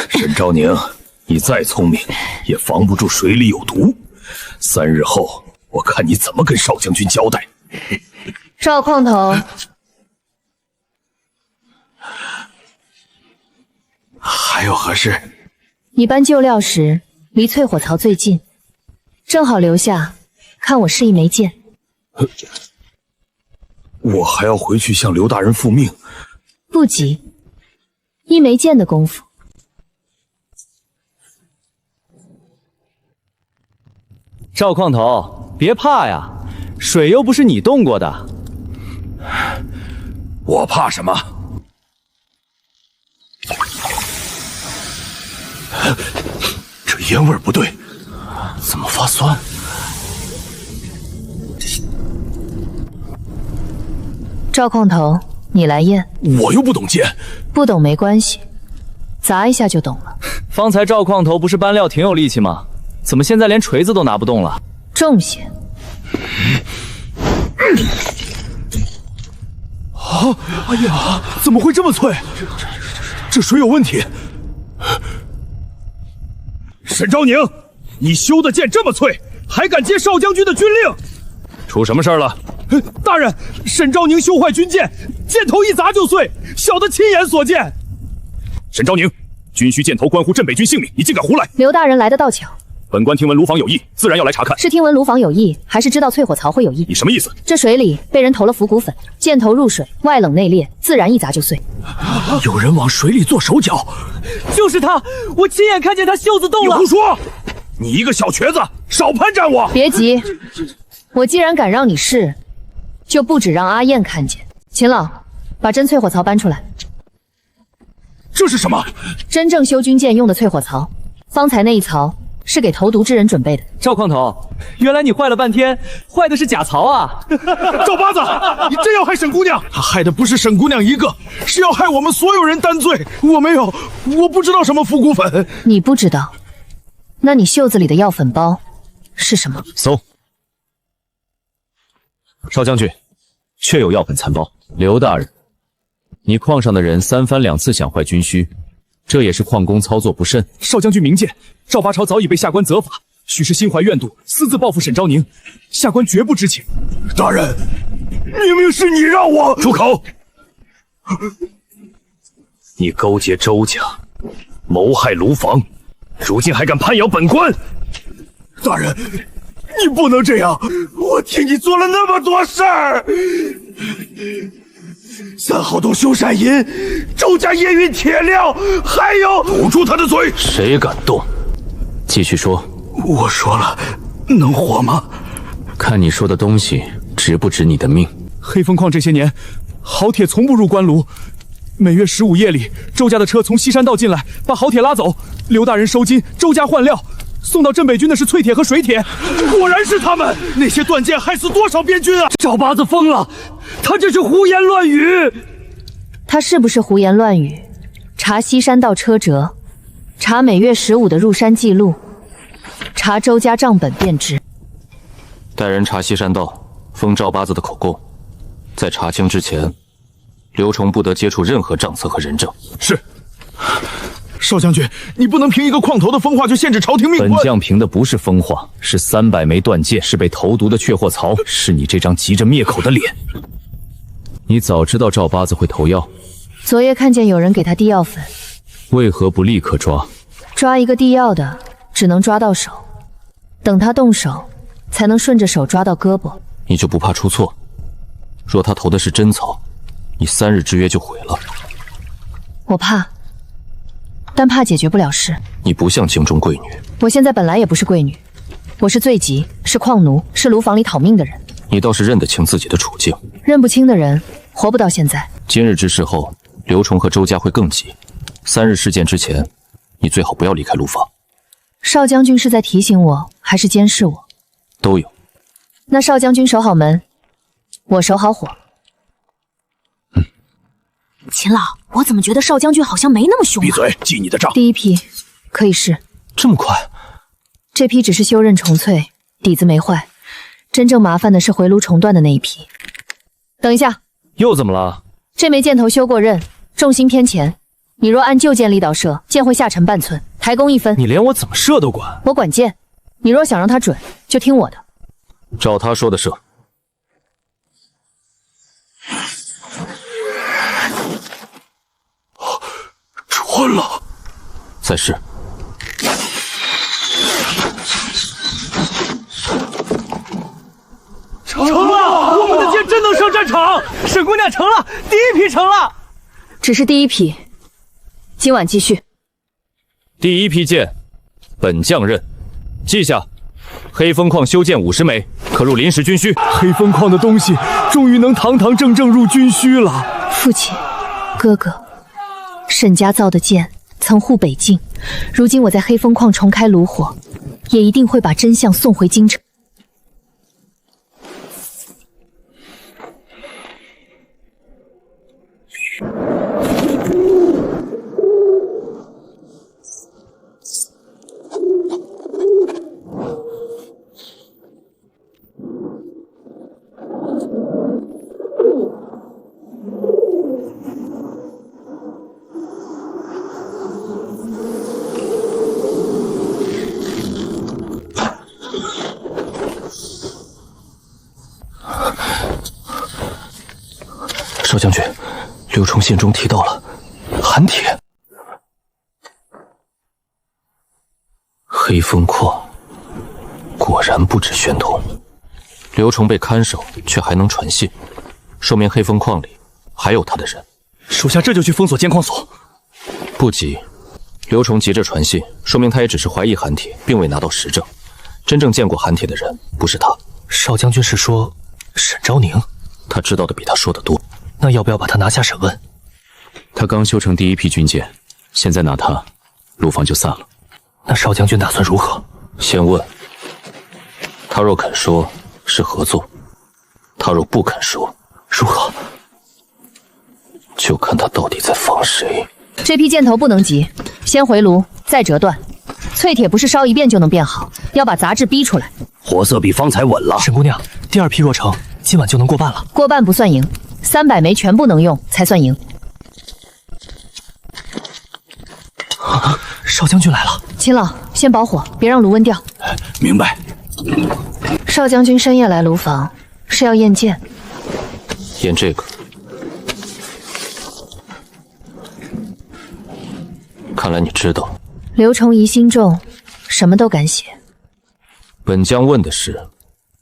沈昭宁，你再聪明，也防不住水里有毒。3日后，我看你怎么跟邵将军交代。赵矿头，还有何事？你搬旧料时离淬火槽最近，正好留下看我示意没见。我还要回去向刘大人复命。不急，一没见的功夫。赵矿头，别怕呀，水又不是你动过的。我怕什么？这烟味不对，怎么发酸？赵矿头，你来验。我又不懂剑，不懂没关系，砸一下就懂了。方才赵矿头不是搬料挺有力气吗？怎么现在连锤子都拿不动了？重些。啊！哎呀，怎么会这么脆？这水有问题。沈昭宁，你修的剑这么脆，还敢接邵将军的军令？出什么事了？大人，沈昭宁修坏军舰，箭头一砸就碎，小的亲眼所见。沈昭宁，军需箭头关乎镇北军性命，你竟敢胡来！刘大人来得倒巧。本官听闻卢房有意，自然要来查看。是听闻卢房有意，还是知道淬火槽会有意？你什么意思？这水里被人投了腐骨粉，箭头入水，外冷内裂，自然一砸就碎。有人往水里做手脚，就是他，我亲眼看见他袖子动了。你胡说！你一个小瘸子，少攀战我！别急，我既然敢让你试，就不止让阿燕看见。秦老，把真淬火槽搬出来。这是什么？真正修军舰用的淬火槽，方才那一槽是给投毒之人准备的。赵矿头，原来你坏了半天，坏的是假槽啊！赵八子，你真要害沈姑娘？他害的不是沈姑娘一个，是要害我们所有人担罪。我没有，我不知道什么腐骨粉。你不知道？那你袖子里的药粉包是什么？搜。邵将军，确有药粉残包。刘大人，你矿上的人3番2次想坏军需，这也是矿工操作不慎。邵将军明鉴，赵八朝早已被下官责罚，许是心怀怨毒，私自报复沈昭宁，下官绝不知情。大人，明明是你让我住口！你勾结周家，谋害卢房，如今还敢攀咬本官！大人，你不能这样！我替你做了那么多事儿。3号洞修缮银，周家夜运铁料，还有……堵住他的嘴！谁敢动？继续说。我说了，能活吗？看你说的东西值不值你的命。黑风矿这些年，好铁从不入关炉。每月15夜里，周家的车从西山道进来，把好铁拉走，刘大人收金，周家换料。送到镇北军的是淬铁和水铁，果然是他们！那些断剑害死多少边军啊！赵八子疯了，他这是胡言乱语。他是不是胡言乱语？查西山道车辙，查每月15的入山记录，查周家账本便知。带人查西山道，封赵八子的口供。在查清之前，刘崇不得接触任何账册和人证。是。邵将军，你不能凭一个矿头的风话就限制朝廷命官。本将凭的不是风话，是300枚断剑，是被投毒的淬火槽，是你这张急着灭口的脸。你早知道赵八子会投药，昨夜看见有人给他递药粉，为何不立刻抓？抓一个递药的，只能抓到手，等他动手，才能顺着手抓到胳膊。你就不怕出错？若他投的是真草，你3日之约就毁了。我怕。但怕解决不了事。你不像京中贵女。我现在本来也不是贵女，我是罪籍，是矿奴，是炉房里讨命的人。你倒是认得清自己的处境。认不清的人，活不到现在。今日之事后，刘崇和周家会更急。3日事件之前，你最好不要离开炉房。邵将军是在提醒我，还是监视我？都有。那少将军守好门，我守好火。秦老，我怎么觉得少将军好像没那么凶啊？闭嘴，记你的账。第一批可以试，这么快？这批只是修刃重淬，底子没坏。真正麻烦的是回炉重断的那一批。等一下，又怎么了？这枚箭头修过刃，重心偏前。你若按旧箭力道射，箭会下沉半寸，抬弓1分。你连我怎么射都管？我管箭，你若想让它准，就听我的。照他说的射。穿了，再试。成了！我们的箭真能上战场！沈姑娘成了，第一批成了。只是第一批，今晚继续。第一批箭，本将任，记下。黑风矿修建50枚，可入临时军需。黑风矿的东西终于能堂堂正正入军需了。父亲，哥哥，沈家造的剑曾护北境，如今我在黑风矿重开炉火，也一定会把真相送回京城。少将军，刘崇信中提到了寒铁。黑风矿果然不止玄通，刘崇被看守却还能传信，说明黑风矿里还有他的人。属下这就去封锁监矿所。不急，刘崇急着传信，说明他也只是怀疑寒铁，并未拿到实证。真正见过寒铁的人不是他。少将军是说沈昭宁？他知道的比他说的多。那要不要把他拿下审问？他刚修成第一批军舰，现在拿他，陆防就散了。那少将军打算如何？先问。他若肯说，是合作；他若不肯说，如何？就看他到底在防谁。这批箭头不能急，先回炉，再折断。淬铁不是烧一遍就能变好，要把杂质逼出来。火色比方才稳了。沈姑娘，第2批若成，今晚就能过半了。过半不算赢，300枚全部能用才算赢。少将军来了。秦老，先保火，别让炉温掉。明白。少将军深夜来炉房，是要验剑？验这个。看来你知道。刘崇疑心重，什么都敢写。本将问的是，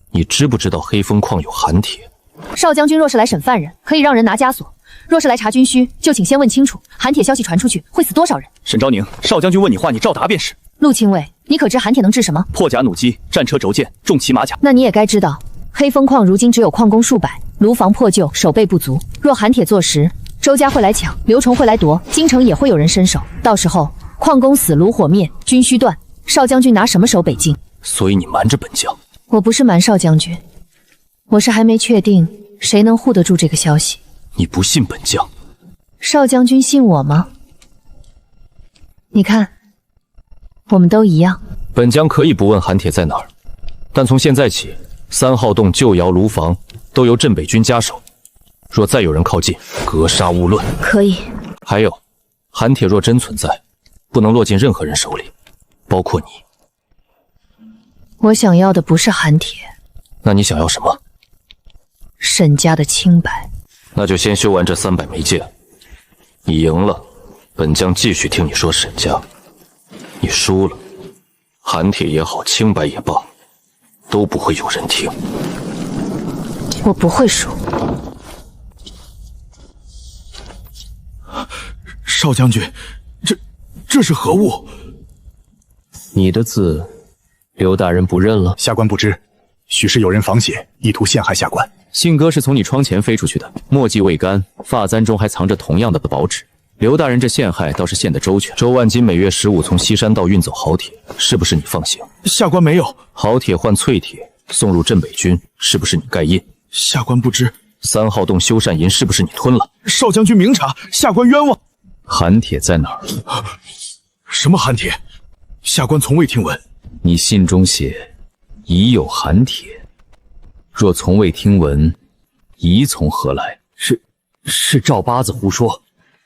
你知不知道黑风矿有寒铁？少将军若是来审犯人，可以让人拿枷锁；若是来查军需，就请先问清楚，寒铁消息传出去会死多少人？沈昭宁，少将军问你话，你照答便是。陆亲卫，你可知寒铁能治什么？破甲弩机、战车轴剑、重骑马甲。那你也该知道，黑风矿如今只有矿工数百，炉房破旧，守备不足。若寒铁坐实，周家会来抢，刘崇会来夺，京城也会有人伸手。到时候矿工死，炉火灭，军需断，少将军拿什么守北境？所以你瞒着本将。我不是瞒少将军，我是还没确定谁能护得住这个消息。你不信本将？少将军信我吗？你看，我们都一样。本将可以不问寒铁在哪儿，但从现在起，3号洞、旧窑、炉房都由镇北军家守。若再有人靠近，格杀勿论。可以。还有，寒铁若真存在，不能落进任何人手里，包括你。我想要的不是寒铁。那你想要什么？沈家的清白。那就先修完这300枚剑。你赢了，本将继续听你说沈家；你输了，寒铁也好，清白也罢，都不会有人听。我不会输。少将军，这是何物？你的字，刘大人不认了？下官不知，许是有人仿写，意图陷害下官。信鸽是从你窗前飞出去的，墨迹未干，发簪中还藏着同样的宝纸。刘大人这陷害倒是陷得周全。周万金每月15从西山道运走好铁，是不是你放行？下官没有。好铁换淬铁，送入镇北军是不是你盖印？下官不知。3号洞修缮银是不是你吞了？少将军明察，下官冤枉。函帖在哪儿？什么函帖？下官从未听闻。你信中写已有函帖，若从未听闻，疑从何来？是赵八子胡说。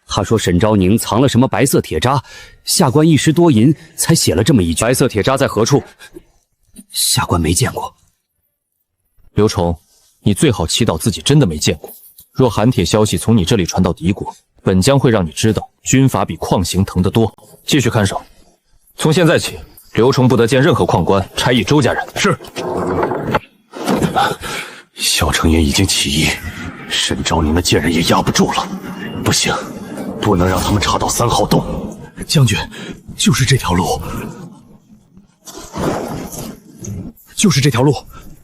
他说沈昭宁藏了什么白色铁渣，下官一时多银才写了这么一句。白色铁渣在何处？下官没见过。刘崇，你最好祈祷自己真的没见过。若函帖消息从你这里传到敌国，本将会让你知道军阀比矿刑疼得多。继续看守，从现在起，刘崇不得见任何矿官差役周家人。是。萧承言已经起义，沈昭宁的贱人也压不住了。不行，不能让他们查到3号洞。将军，就是这条路，就是这条路。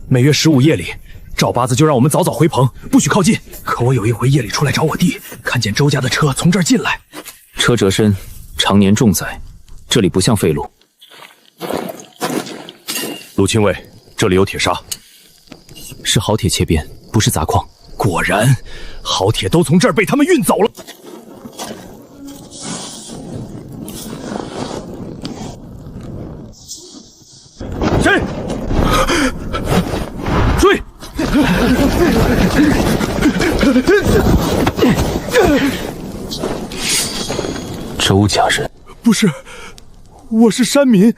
每月15夜里，赵八子就让我们早早回棚，不许靠近。可我有一回夜里出来找我弟，看见周家的车从这儿进来，车辙深，常年重载，这里不像废路。陆亲卫，这里有铁砂，是好铁切边，不是杂矿。果然，好铁都从这儿被他们运走了。谁？追！周家人？不是，我是山民。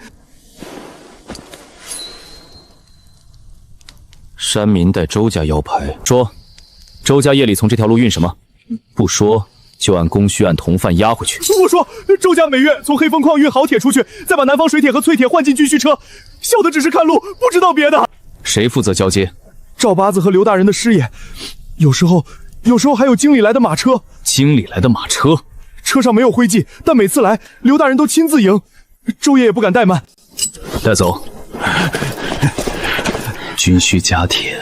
山民带周家腰牌，说，周家夜里从这条路运什么？不说，就按供需按同犯押回去。我说，周家每月从黑风矿运好铁出去，再把南方水铁和淬铁换进军需车，小的只是看路，不知道别的。谁负责交接？赵八子和刘大人的师爷，有时候还有经理来的马车。经理来的马车，车上没有徽记，但每次来，刘大人都亲自迎，周爷也不敢怠慢。带走。军需加铁，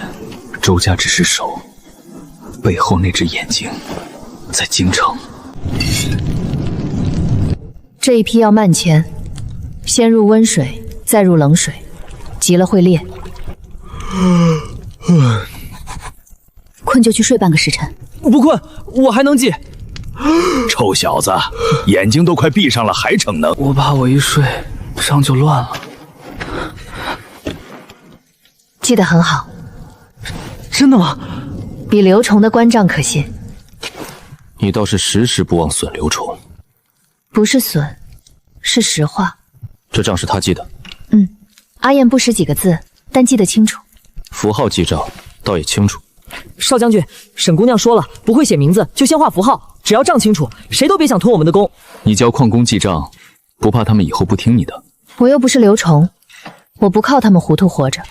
周家只是守，背后那只眼睛在京城。这一批要慢迁，先入温水，再入冷水，急了会裂。困就去睡半个时辰。不困，我还能记。臭小子，眼睛都快闭上了还逞能。我怕我一睡，伤就乱了。记得很好。真的吗？比刘崇的关账可信。你倒是时时不忘损刘崇。不是损，是实话。这账是他记的。阿燕不识几个字，但记得清楚。符号记账倒也清楚。少将军，沈姑娘说了，不会写名字就先画符号，只要账清楚，谁都别想吞我们的功。你教矿工记账，不怕他们以后不听你的？我又不是刘崇，我不靠他们糊涂活着。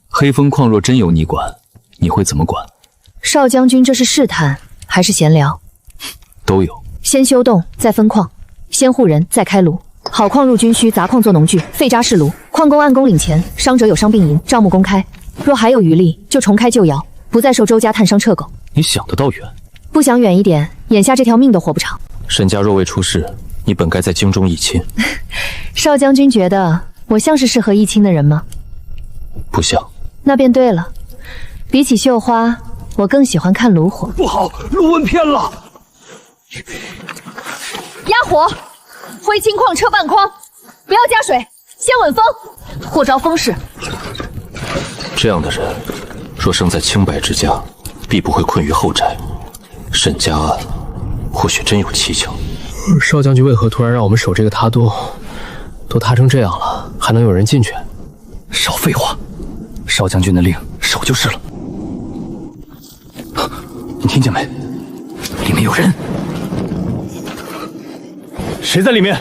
黑风矿若真由你管，你会怎么管？少将军，这是试探还是闲聊？都有。先修洞，再分矿，先护人，再开炉。好矿入军需，杂矿做农具，废渣是炉。矿工按工领钱，伤者有伤病银，账目公开。若还有余力，就重开旧窑，不再受周家探伤掣肘。你想得倒远。不想远一点，眼下这条命都活不长。沈家若未出事，你本该在京中议亲。少将军觉得我像是适合议亲的人吗？不像。那便对了。比起绣花，我更喜欢看炉火。不好，路问偏了。压火，灰青矿车半筐，不要加水，先稳风，或招风势。这样的人，若生在清白之家，必不会困于后宅。沈家案，或许真有蹊跷。少将军为何突然让我们守这个塌洞？都塌成这样了，还能有人进去？少废话，少将军的令，守就是了。你听见没？里面有人。谁在里面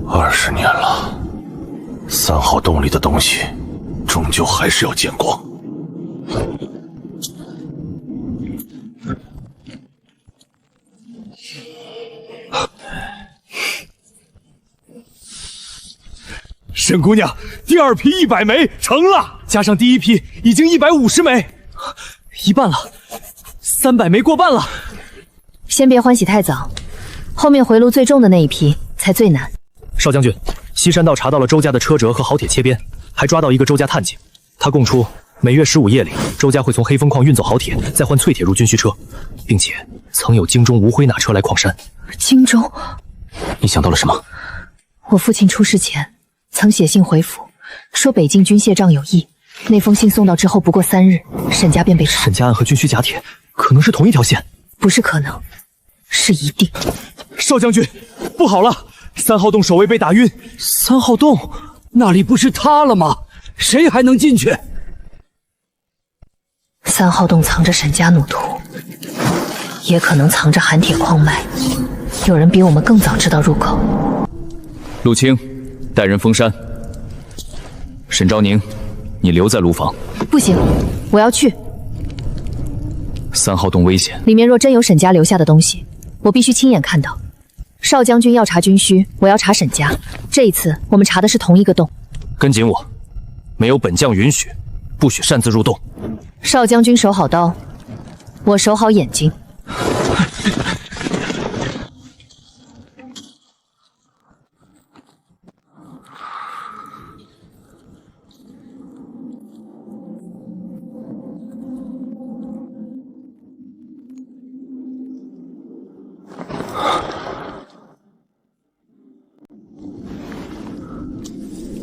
？20年了，3号洞里的东西，终究还是要见光。沈姑娘，第2批100枚成了，加上第1批已经150枚。1半了，300枚过半了。先别欢喜太早，后面回路最重的那一批才最难。少将军，西山道查到了周家的车辙和好铁切边，还抓到一个周家探警。他供出每月15夜里，周家会从黑风矿运走好铁，再换淬铁入军需车，并且曾有京中无灰拿车来矿山。京中，你想到了什么？我父亲出事前曾写信回府，说北境军械仗有异。那封信送到之后不过3日，沈家便被查。沈家案和军需假铁可能是同一条线，不是可能，是一定。少将军，不好了！3号洞守卫被打晕。3号洞那里不是塌了吗？谁还能进去？3号洞藏着沈家弩徒，也可能藏着含铁矿脉。有人比我们更早知道入口。陆青，带人封山。沈昭宁，你留在炉房。不行，我要去。3号洞危险，里面若真有沈家留下的东西，我必须亲眼看到。少将军要查军需，我要查沈家。这一次我们查的是同一个洞。跟紧我，没有本将允许，不许擅自入洞。少将军守好刀，我守好眼睛。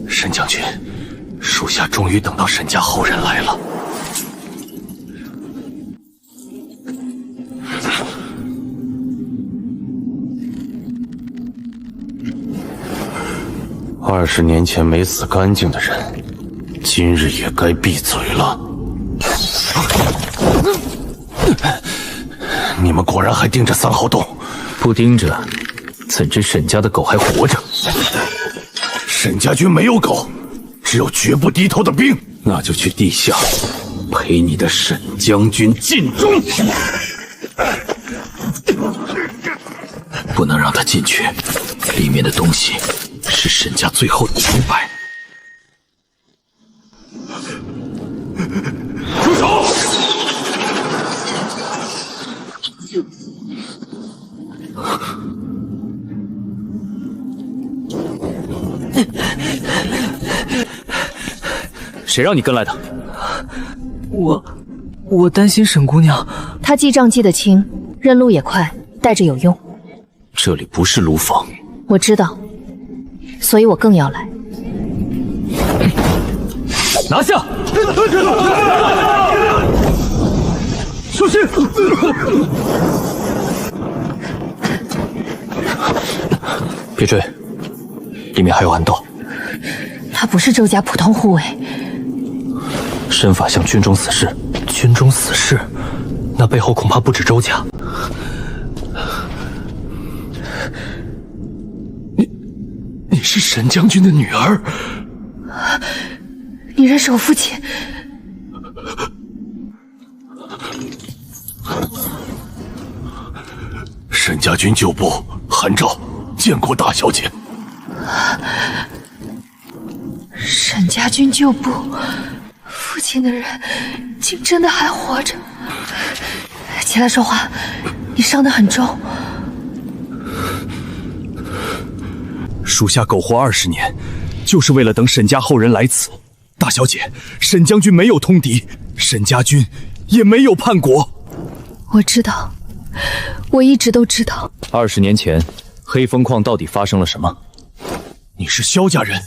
沈将军，属下终于等到沈家后人来了。20年前没死干净的人，今日也该闭嘴了。你们果然还盯着3号洞？不盯着，怎知沈家的狗还活着？沈家军没有狗，只有绝不低头的兵。那就去地下陪你的沈将军尽忠，不能让他进去，里面的东西是沈家最后的清白。住手！谁让你跟来的？我担心沈姑娘。她记账记得清，认路也快，带着有用。这里不是炉房。我知道，所以我更要来。拿下！小心！别追，里面还有暗道。他不是周家普通护卫，身法像军中死士。军中死士，那背后恐怕不止周家。你是沈将军的女儿？你认识我父亲？沈家军旧部韩昭见过大小姐。沈家军旧部，父亲的人竟真的还活着。起来说话，你伤得很重。属下苟活20年，就是为了等沈家后人来此。大小姐，沈将军没有通敌，沈家军也没有叛国。我知道，我一直都知道。20年前，黑风矿到底发生了什么？你是萧家人？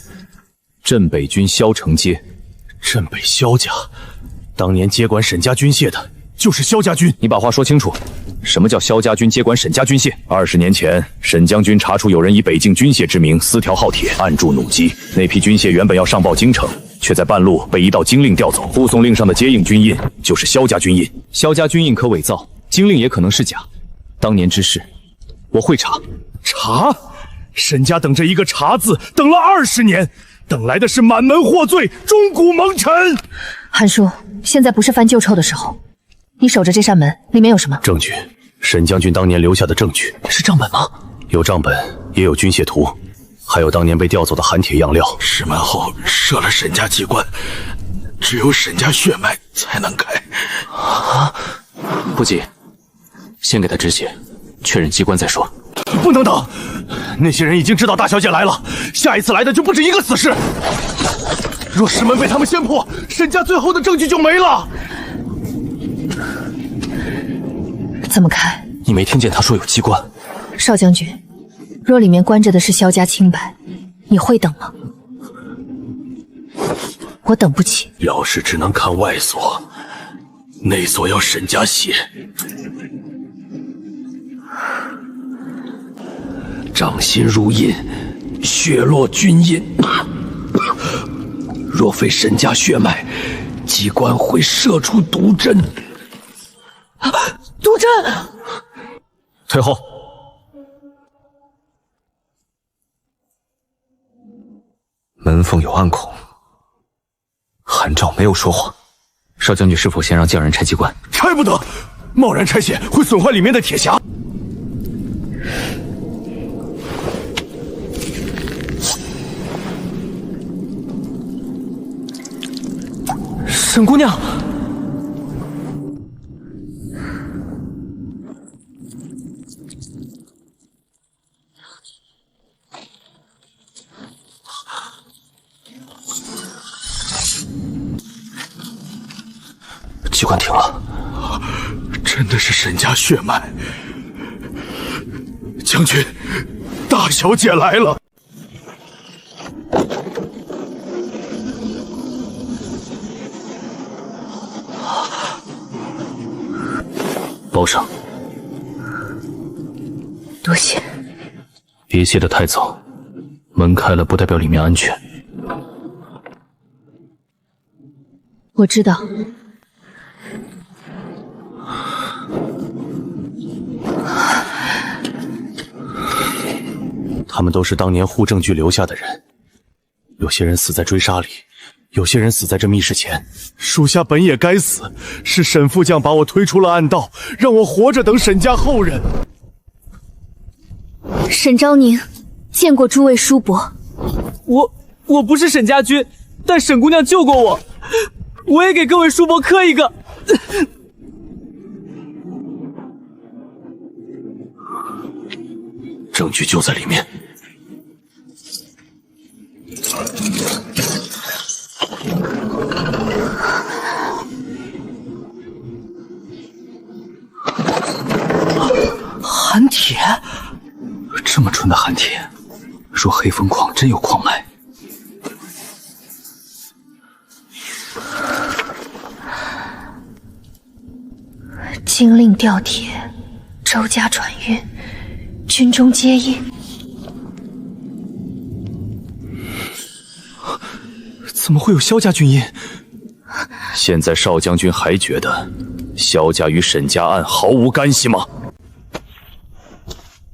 镇北军萧承接。镇北萧家，当年接管沈家军械的就是萧家军。你把话说清楚，什么叫萧家军接管沈家军械？20年前，沈将军查出有人以北境军械之名私挑好铁，暗铸弩机。那批军械原本要上报京城，却在半路被一道京令调走。护送令上的接应军印就是萧家军印。萧家军印可伪造，京令也可能是假。当年之事，我会查。查？沈家等着一个查字，等了20年。等来的是满门获罪，钟鼓蒙尘。韩叔，现在不是翻旧臭的时候，你守着这扇门，里面有什么？证据，沈将军当年留下的证据。是账本吗？有账本，也有军械图，还有当年被调走的含铁样料。石门后设了沈家机关，只有沈家血脉才能开。不急，先给他止血，确认机关再说。不能等，那些人已经知道大小姐来了，下一次来的就不止一个死士。若石门被他们先破，沈家最后的证据就没了。怎么开？你没听见他说有机关？少将军，若里面关着的是萧家清白，你会等吗？我等不起。要是只能看外锁，内锁要沈家血。掌心如印，血落军印。若非沈家血脉，机关会射出毒针。毒针！退后。门缝有暗孔，韩兆没有说谎。少将军是否先让匠人拆机关？拆不得，贸然拆卸会损坏里面的铁匣。沈姑娘，机关停了，真的是沈家血脉。将军，大小姐来了。包上。多谢。别卸得太早，门开了不代表里面安全。我知道。他们都是当年护证据留下的人，有些人死在追杀里，有些人死在这密室前。属下本也该死，是沈副将把我推出了暗道，让我活着等沈家后人。沈昭宁，见过诸位叔伯。我不是沈家军，但沈姑娘救过我，我也给各位叔伯磕一个。证据就在里面。寒铁，这么纯的寒铁，若黑风矿真有矿脉，金令吊铁，周家转运，军中接应。怎么会有萧家军印？现在少将军还觉得萧家与沈家案毫无干系吗？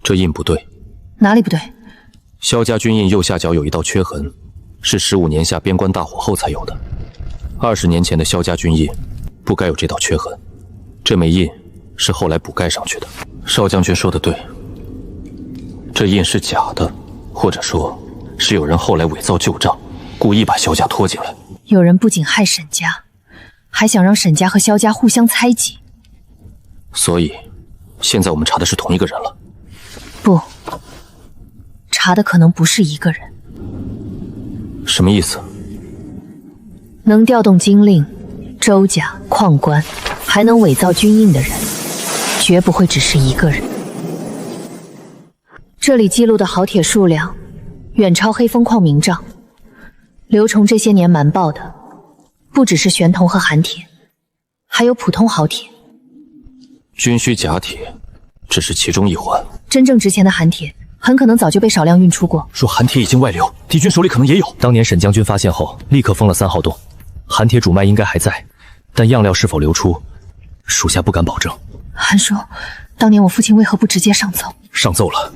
这印不对。哪里不对？萧家军印右下角有一道缺痕，是15年下边关大火后才有的。20年前的萧家军印不该有这道缺痕，这枚印是后来补盖上去的。少将军说的对，这印是假的，或者说是有人后来伪造旧账，故意把萧家拖进来。有人不仅害沈家，还想让沈家和萧家互相猜忌。所以，现在我们查的是同一个人了。不，查的可能不是一个人。什么意思？能调动金令、周家、矿官，还能伪造军印的人，绝不会只是一个人。这里记录的好铁数量，远超黑风矿明账。刘崇这些年瞒报的，不只是玄铜和寒铁，还有普通好铁。军需假铁只是其中一环，真正值钱的寒铁很可能早就被少量运出过。若寒铁已经外流，敌军手里可能也有。当年沈将军发现后，立刻封了3号洞，寒铁主脉应该还在，但样料是否流出，属下不敢保证。韩叔，当年我父亲为何不直接上奏？上奏了，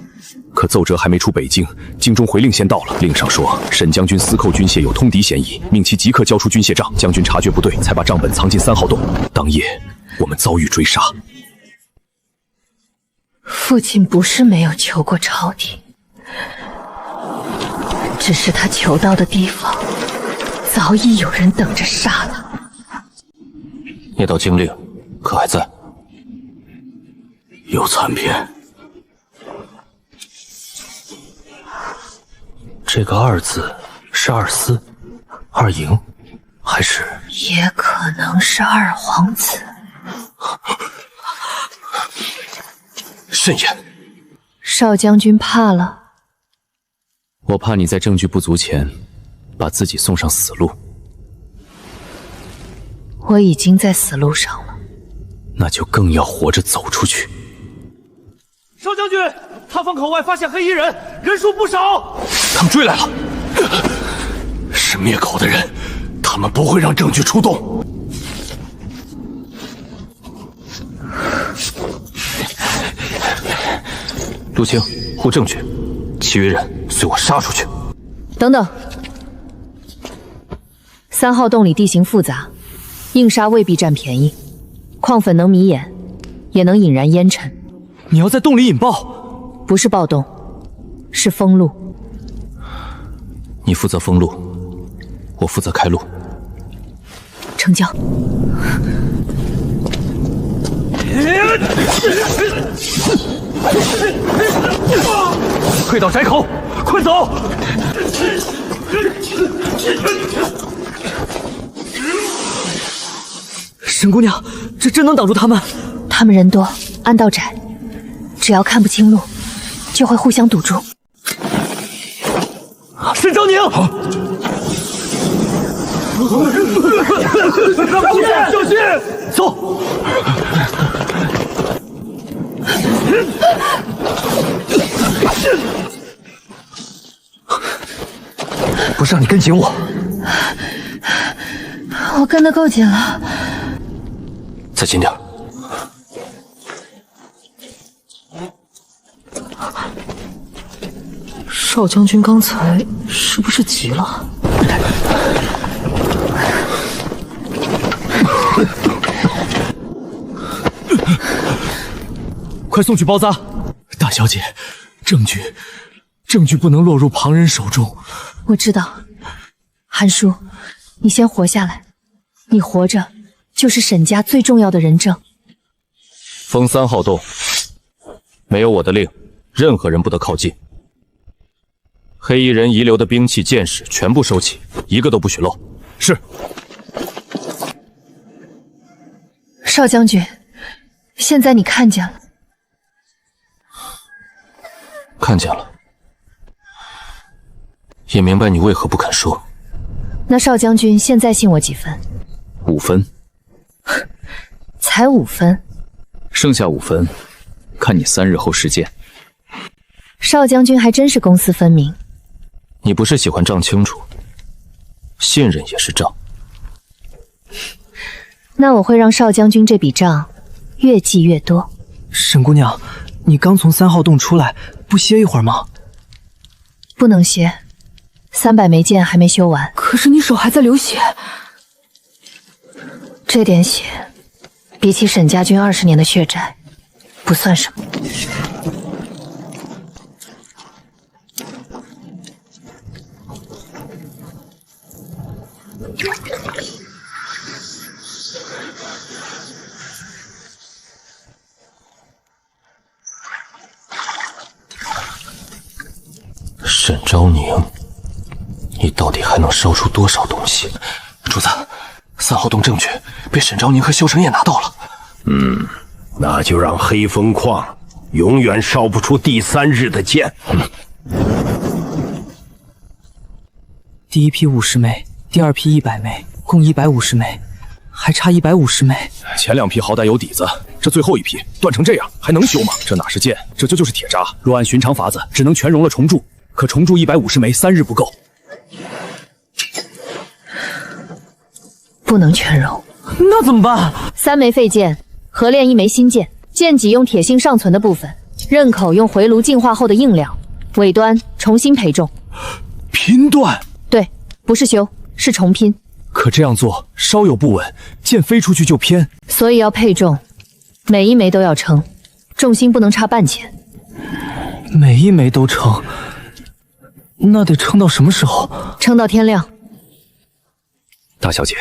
可奏折还没出北京，京中回令先到了。令上说沈将军私扣军械有通敌嫌疑，命其即刻交出军械账。将军察觉不对，才把账本藏进3号洞。当夜我们遭遇追杀。父亲不是没有求过朝廷，只是他求到的地方早已有人等着杀他。那道经令可还在？有残篇。这个二字是二思、二营，还是？也可能是二皇子。慎言。少将军怕了？我怕你在证据不足前，把自己送上死路。我已经在死路上了。那就更要活着走出去。少将军，塌方口外发现黑衣人，人数不少。他们追来了，是灭口的人，他们不会让证据出动。陆青，护证据，其余人随我杀出去。等等，3号洞里地形复杂，硬杀未必占便宜。矿粉能迷眼，也能引燃烟尘。你要在洞里引爆？不是暴动，是封路。你负责封路，我负责开路。成交。快到窄口，快走！沈姑娘，这真能挡住他们？他们人多，暗道窄，只要看不清路，就会互相堵住。沈昭宁，小心！走。不是让你跟紧我，我跟得够紧了。再近点。少将军刚才是不是急了？快送去包扎！大小姐，证据不能落入旁人手中。我知道，韩叔，你先活下来，你活着就是沈家最重要的人证。封3号洞，没有我的令，任何人不得靠近。黑衣人遗留的兵器、剑矢全部收起，一个都不许漏。是。少将军，现在你看见了。看见了，也明白你为何不肯说。那少将军现在信我几分？5分。才5分？剩下5分，看你3日后实践。少将军还真是公私分明。你不是喜欢账清楚，信任也是账。那我会让少将军这笔账越记越多。沈姑娘，你刚从3号洞出来，不歇一会儿吗？不能歇，300枚剑还没修完。可是你手还在流血。这点血，比起沈家军20年的血债，不算什么。沈昭宁，你到底还能烧出多少东西？主子，3号洞证据被沈昭宁和萧承业拿到了。那就让黑风矿永远烧不出第3日的剑。第一批50枚，第二批100枚，共150枚，还差150枚。前2批好歹有底子，这最后一批断成这样，还能修吗？这哪是剑，这就是铁渣。若按寻常法子，只能全熔了重铸，可重铸150枚3日不够。不能全熔，那怎么办？3枚废剑，合炼1枚新剑，剑脊用铁性尚存的部分，刃口用回炉净化后的硬料，尾端重新培重。拼断？对，不是修，是重拼。可这样做稍有不稳，剑飞出去就偏。所以要配重，每一枚都要称，重心不能差半钱。每一枚都称，那得称到什么时候？称到天亮。大小姐，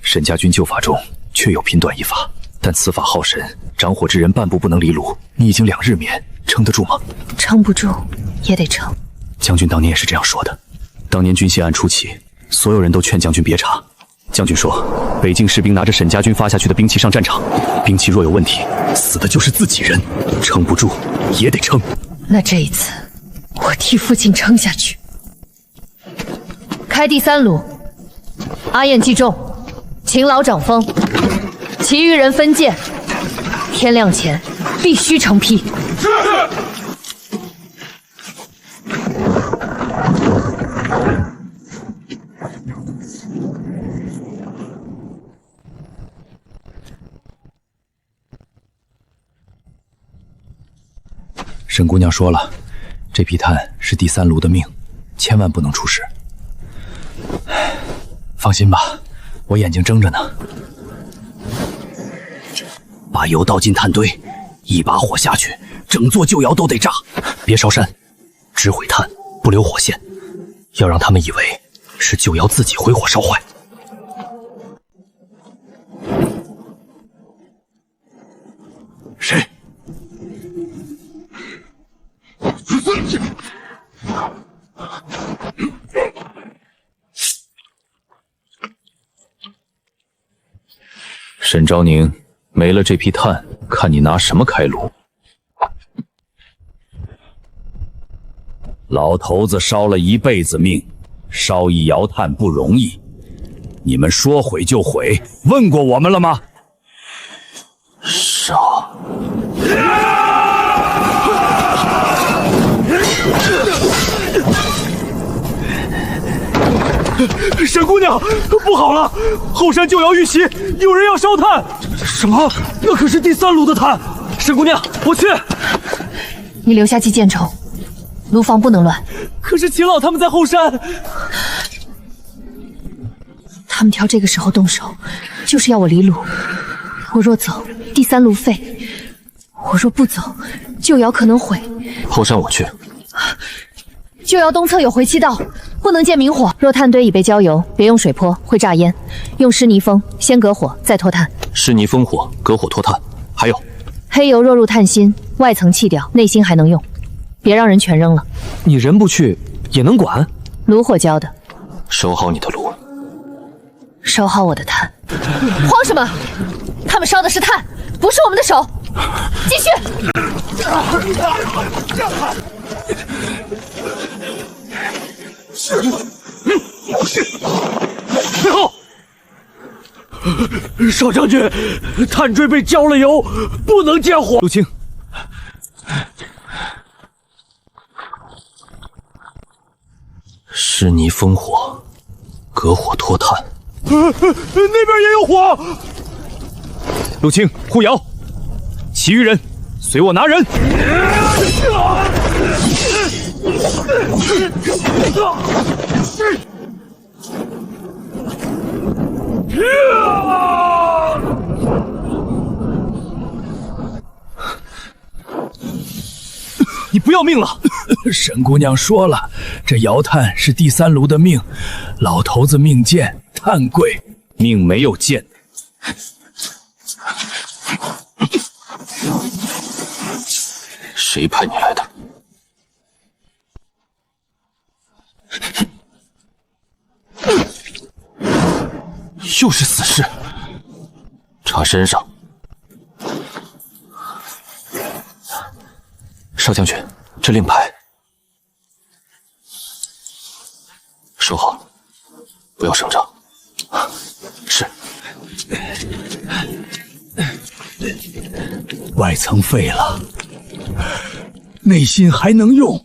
沈家军旧法中确有频短一法，但此法耗神，掌火之人半步不能离炉。你已经2日眠，撑得住吗？撑不住也得撑。将军当年也是这样说的。当年军械案初起，所有人都劝将军别查。将军说，北境士兵拿着沈家军发下去的兵器上战场，兵器若有问题，死的就是自己人，撑不住也得撑。那这一次，我替父亲撑下去。开第3炉，阿燕记重，勤劳掌风，其余人分剑。天亮前必须成批。是。沈姑娘说了，这批炭是第3炉的命，千万不能出事。放心吧，我眼睛睁着呢。把油倒进炭堆，一把火下去，整座旧窑都得炸。别烧山，只毁炭，不留火线，要让他们以为是旧窑自己回火烧坏。谁？沈昭宁，没了这批炭，看你拿什么开炉？老头子烧了一辈子命，烧一窑炭不容易，你们说毁就毁，问过我们了吗？烧！沈姑娘，不好了！后山旧窑遇袭，有人要烧炭。什么？那可是第3炉的炭！沈姑娘，我去。你留下记剑仇，炉房不能乱。可是秦老他们在后山，他们挑这个时候动手，就是要我离炉。我若走，第3炉废；我若不走，旧窑可能毁。后山我去。旧窑东侧有回气道，不能见明火。若炭堆已被浇油，别用水泼，会炸烟。用湿泥封，先隔火，再脱炭。湿泥封火，隔火脱炭。还有，黑油若入炭心，外层弃掉，内心还能用，别让人全扔了。你人不去也能管？炉火教的。收好你的炉，收好我的炭。慌什么？他们烧的是炭，不是我们的手。继续。背后，少将军，炭锥被浇了油，不能见火。陆青，湿泥封火，隔火脱炭。那边也有火。陆青护窑，其余人随我拿人。你不要命了！沈姑娘说了，这窑炭是第3炉的命，老头子命贱，炭贵，命没有贱。谁派你来的？又是死士，查身上。少将军，这令牌收好，不要声张。是。外层废了，内心还能用。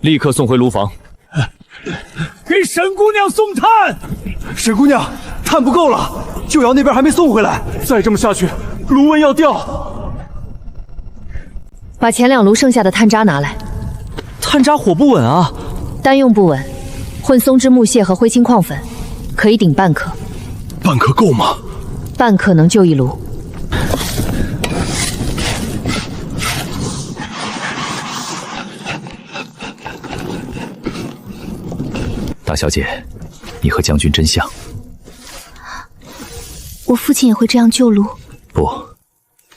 立刻送回炉房。给沈姑娘送炭。沈姑娘，炭不够了，旧窑那边还没送回来，再这么下去，炉温要掉。把前2炉剩下的炭渣拿来。炭渣火不稳啊。单用不稳，混松脂木屑和灰青矿粉，可以顶半克。半克够吗？半克能救1炉。大小姐，你和将军真像。我父亲也会这样救路？不，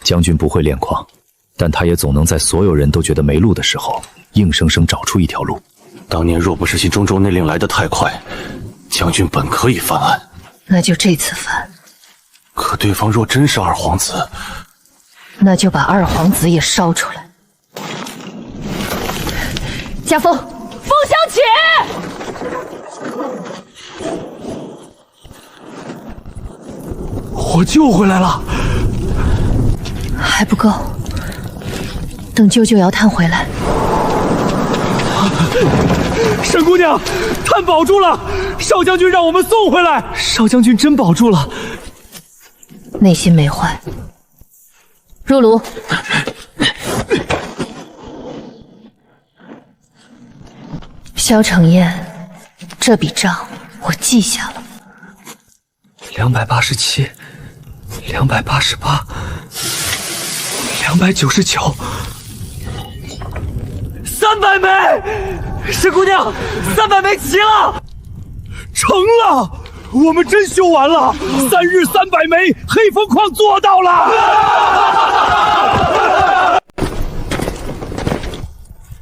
将军不会炼矿，但他也总能在所有人都觉得没路的时候，硬生生找出一条路。当年若不是新中州内令来得太快，将军本可以翻案。那就这次翻。可对方若真是二皇子，那就把二皇子也烧出来。家风，风响起！我救回来了，还不够，等舅舅瑶探回来。沈姑娘，探保住了，少将军让我们送回来。少将军真保住了，内心没坏。入炉。萧承彦，这笔账我记下了。287、288、299、300枚！沈姑娘，300枚齐了，成了！我们真修完了，3日300枚，黑风矿做到了！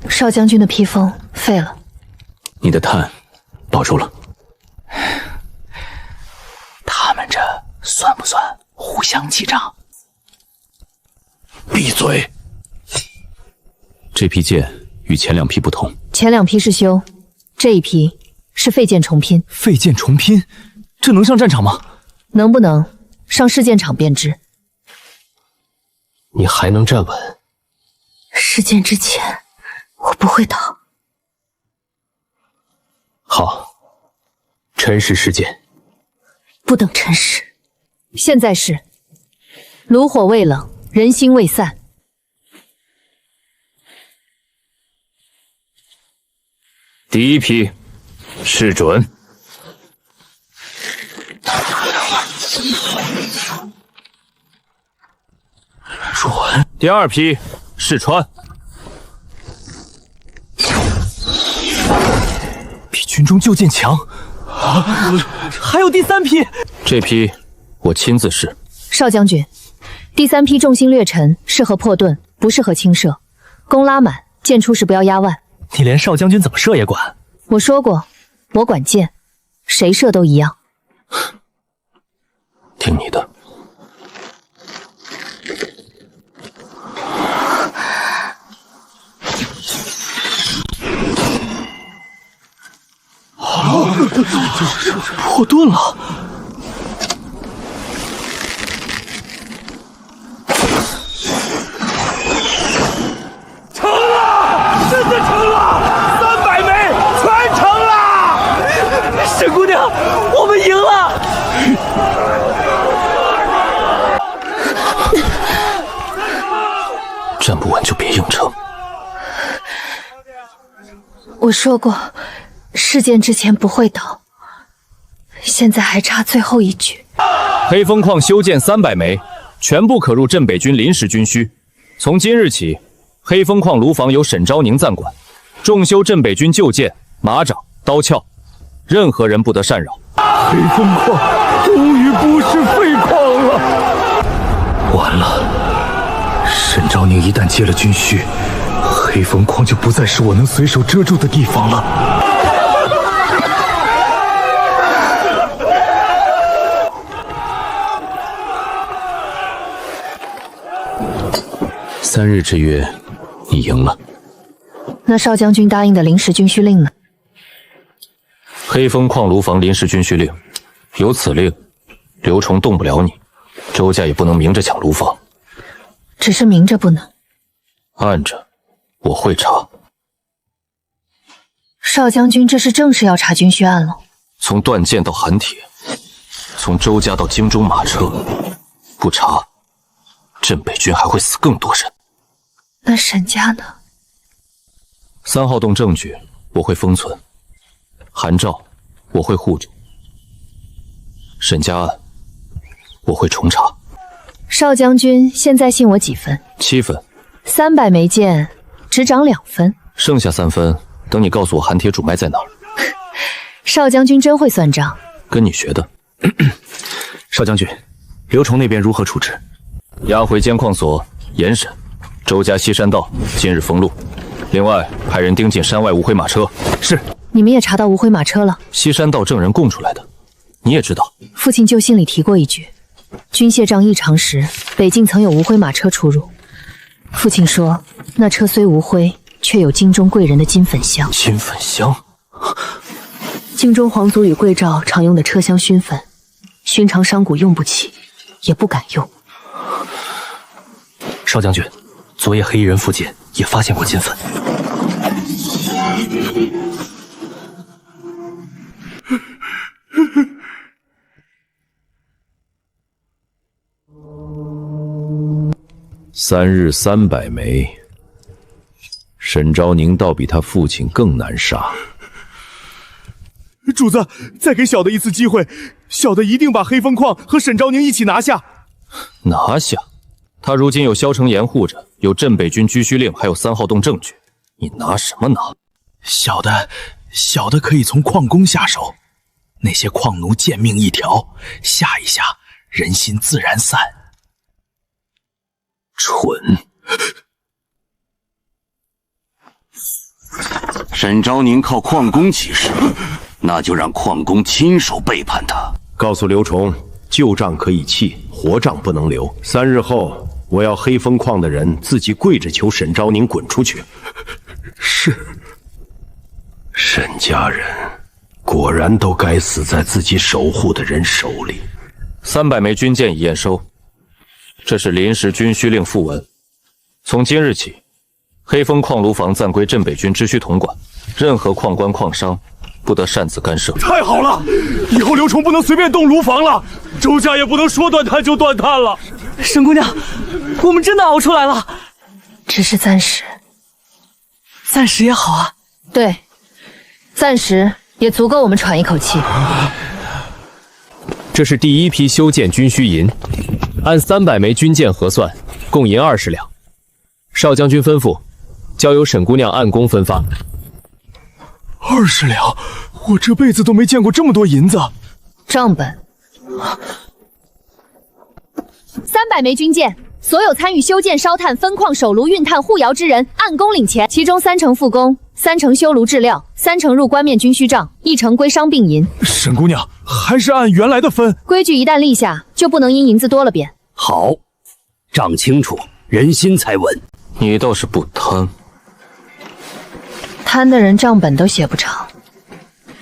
少将军的披风废了，你的炭保住了。他们这算不算互相记账？闭嘴！这批剑与前2批不同，前2批是修，这一批是废剑重拼。废剑重拼，这能上战场吗？能不能上试剑场便知。你还能站稳？试剑之前，我不会倒。好，辰时试剑。不等辰时。现在是炉火未冷，人心未散。第1批试准。准。第2批试穿。比军中旧剑强啊！还有第3批，这批我亲自试。少将军，第3批重心略沉，适合破盾，不适合轻射。弓拉满，箭出时不要压腕。你连少将军怎么射也管？我说过，我管箭，谁射都一样。听你的。破盾了！成了，真的成了！300枚全成了！沈姑娘，我们赢了！站不稳就别硬撑。我说过，试剑之前不会倒，现在还差最后一局。黑风矿修建300枚，全部可入镇北军临时军需。从今日起，黑风矿炉房由沈昭宁暂管，重修镇北军旧剑、马掌、刀鞘，任何人不得擅扰。黑风矿终于不是废矿了。完了，沈昭宁一旦接了军需，黑风矿就不再是我能随手遮住的地方了。3日之约，你赢了。那少将军答应的临时军需令呢？黑风矿炉房临时军需令，有此令，刘崇动不了你，周家也不能明着抢炉房。只是明着不能，暗着我会查。少将军这是正式要查军需案了。从断剑到寒铁，从周家到京中马车，不查，镇北军还会死更多人。那沈家呢？3号洞证据我会封存，韩兆我会护住，沈家案我会重查。少将军现在信我几分？7分。300枚剑只涨2分，剩下3分等你告诉我寒铁主脉在哪儿。少将军真会算账，跟你学的。少将军，刘崇那边如何处置？押回监矿所严审。周家西山道今日封路，另外派人盯紧山外无灰马车。是。你们也查到无灰马车了？西山道证人供出来的，你也知道。父亲旧信里提过一句，军械仗异常时，北境曾有无灰马车出入。父亲说，那车虽无灰，却有京中贵人的金粉香。金粉香。京中皇族与贵胄常用的车厢熏粉，寻常商贾用不起，也不敢用。少将军，昨夜黑衣人附近也发现过金粉。3日300枚，沈昭宁倒比他父亲更难杀。主子，再给小的一次机会，小的一定把黑风矿和沈昭宁一起拿下。拿下？他如今有萧承严护着，有镇北军居胥令，还有3号洞证据，你拿什么拿？小的可以从矿工下手，那些矿奴贱命一条，吓一吓，人心自然散。蠢！沈昭宁靠矿工起事，那就让矿工亲手背叛他。告诉刘崇，旧账可以弃，活账不能留。3日后，我要黑风矿的人自己跪着求沈昭宁滚出去。是。沈家人果然都该死在自己守护的人手里。300枚军舰已验收，这是临时军需令附文。从今日起，黑风矿炉房暂归镇北军知需统管，任何矿官矿商不得擅自干涉。太好了，以后刘崇不能随便动炉房了，周家也不能说断碳就断碳了。沈姑娘，我们真的熬出来了。只是暂时，暂时也好啊。对，暂时也足够我们喘一口气。这是第一批修建军需银，按300枚军舰核算，共银20两。少将军吩咐，交由沈姑娘按工分发。20两，我这辈子都没见过这么多银子。账本，300枚军舰，所有参与修建、烧炭、分矿、守炉、运炭、护窑之人，按工领钱，其中3成复工，3成修炉制料，3成入官面军需账，1成归伤病银。沈姑娘，还是按原来的分。规矩一旦立下，就不能因银子多了变。好，账清楚，人心才稳。你倒是不贪。贪的人账本都写不长。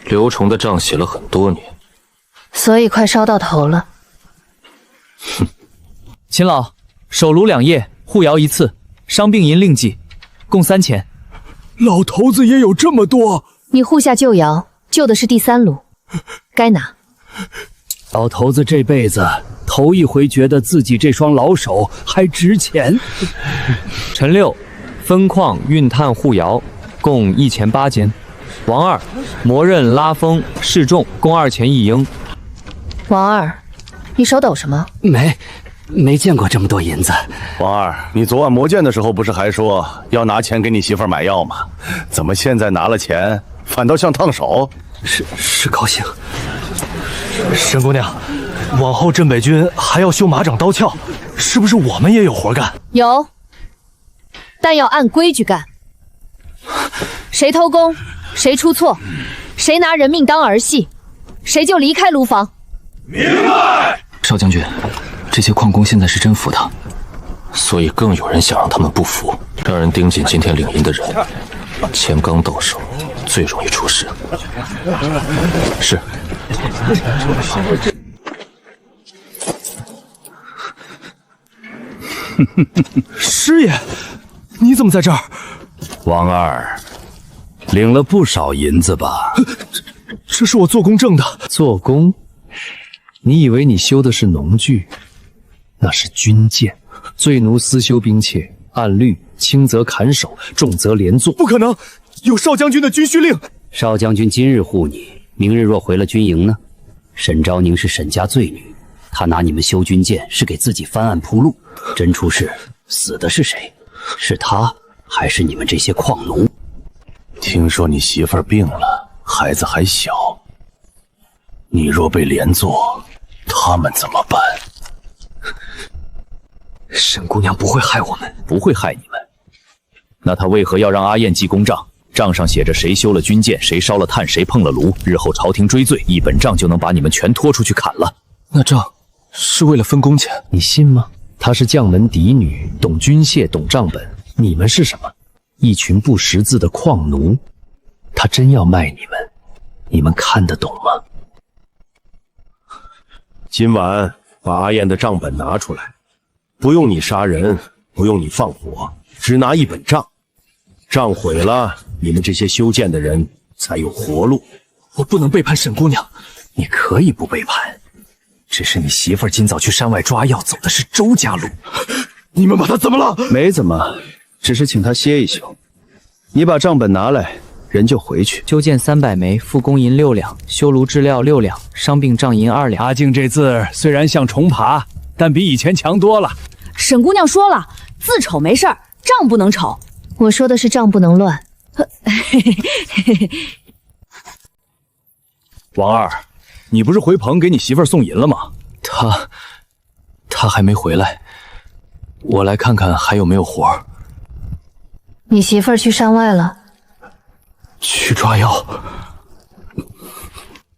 刘崇的账写了很多年，所以快烧到头了。哼。秦老，守炉2夜，护窑1次，伤病银另计，共3钱。老头子也有这么多？你护下旧窑，旧的是第3炉，该拿。老头子这辈子头一回觉得自己这双老手还值钱。陈六，分矿、运炭、护窑，共1钱8间。王二，磨刃、拉风、示众，共2钱1英。王二，你手抖什么？没见过这么多银子。王二，你昨晚磨剑的时候不是还说要拿钱给你媳妇儿买药吗？怎么现在拿了钱反倒像烫手？是高兴。沈姑娘，往后镇北军还要修马掌刀鞘，是不是我们也有活干？有，但要按规矩干。谁偷工，谁出错，谁拿人命当儿戏，谁就离开炉房。明白。少将军，这些矿工现在是真服他，所以更有人想让他们不服，让人盯紧今天领银的人，钱刚到手，最容易出事。是。师爷，你怎么在这儿？王二，领了不少银子吧？这是我做工挣的。做工？你以为你修的是农具？那是军舰，罪奴私修兵器，按律轻则砍首，重则连坐。不可能，有少将军的军需令。少将军今日护你，明日若回了军营呢？沈昭宁是沈家罪女，她拿你们修军舰是给自己翻案铺路。真出事，死的是谁？是她，还是你们这些矿奴？听说你媳妇儿病了，孩子还小，你若被连坐，他们怎么办？沈姑娘不会害我们，不会害你们。那她为何要让阿燕记公账？账上写着谁修了军舰，谁烧了炭，谁碰了炉，日后朝廷追罪，一本账就能把你们全拖出去砍了。那账是为了分工钱，你信吗？她是将门嫡女，懂军械，懂账本。你们是什么？一群不识字的矿奴。她真要卖你们，你们看得懂吗？今晚把阿燕的账本拿出来，不用你杀人，不用你放火，只拿一本账。账毁了，你们这些修建的人才有活路。我不能背叛沈姑娘。你可以不背叛，只是你媳妇儿今早去山外抓药，走的是周家路。你们把她怎么了？没怎么，只是请她歇一宿。你把账本拿来，人就回去。修建300枚，复工银6两，修炉质料6两，伤病账银2两。阿静这字虽然像重爬，但比以前强多了。沈姑娘说了，字丑没事儿，账不能丑。我说的是账不能乱。王二，你不是回棚给你媳妇儿送银了吗？她还没回来，我来看看还有没有活儿。你媳妇儿去山外了，去抓药。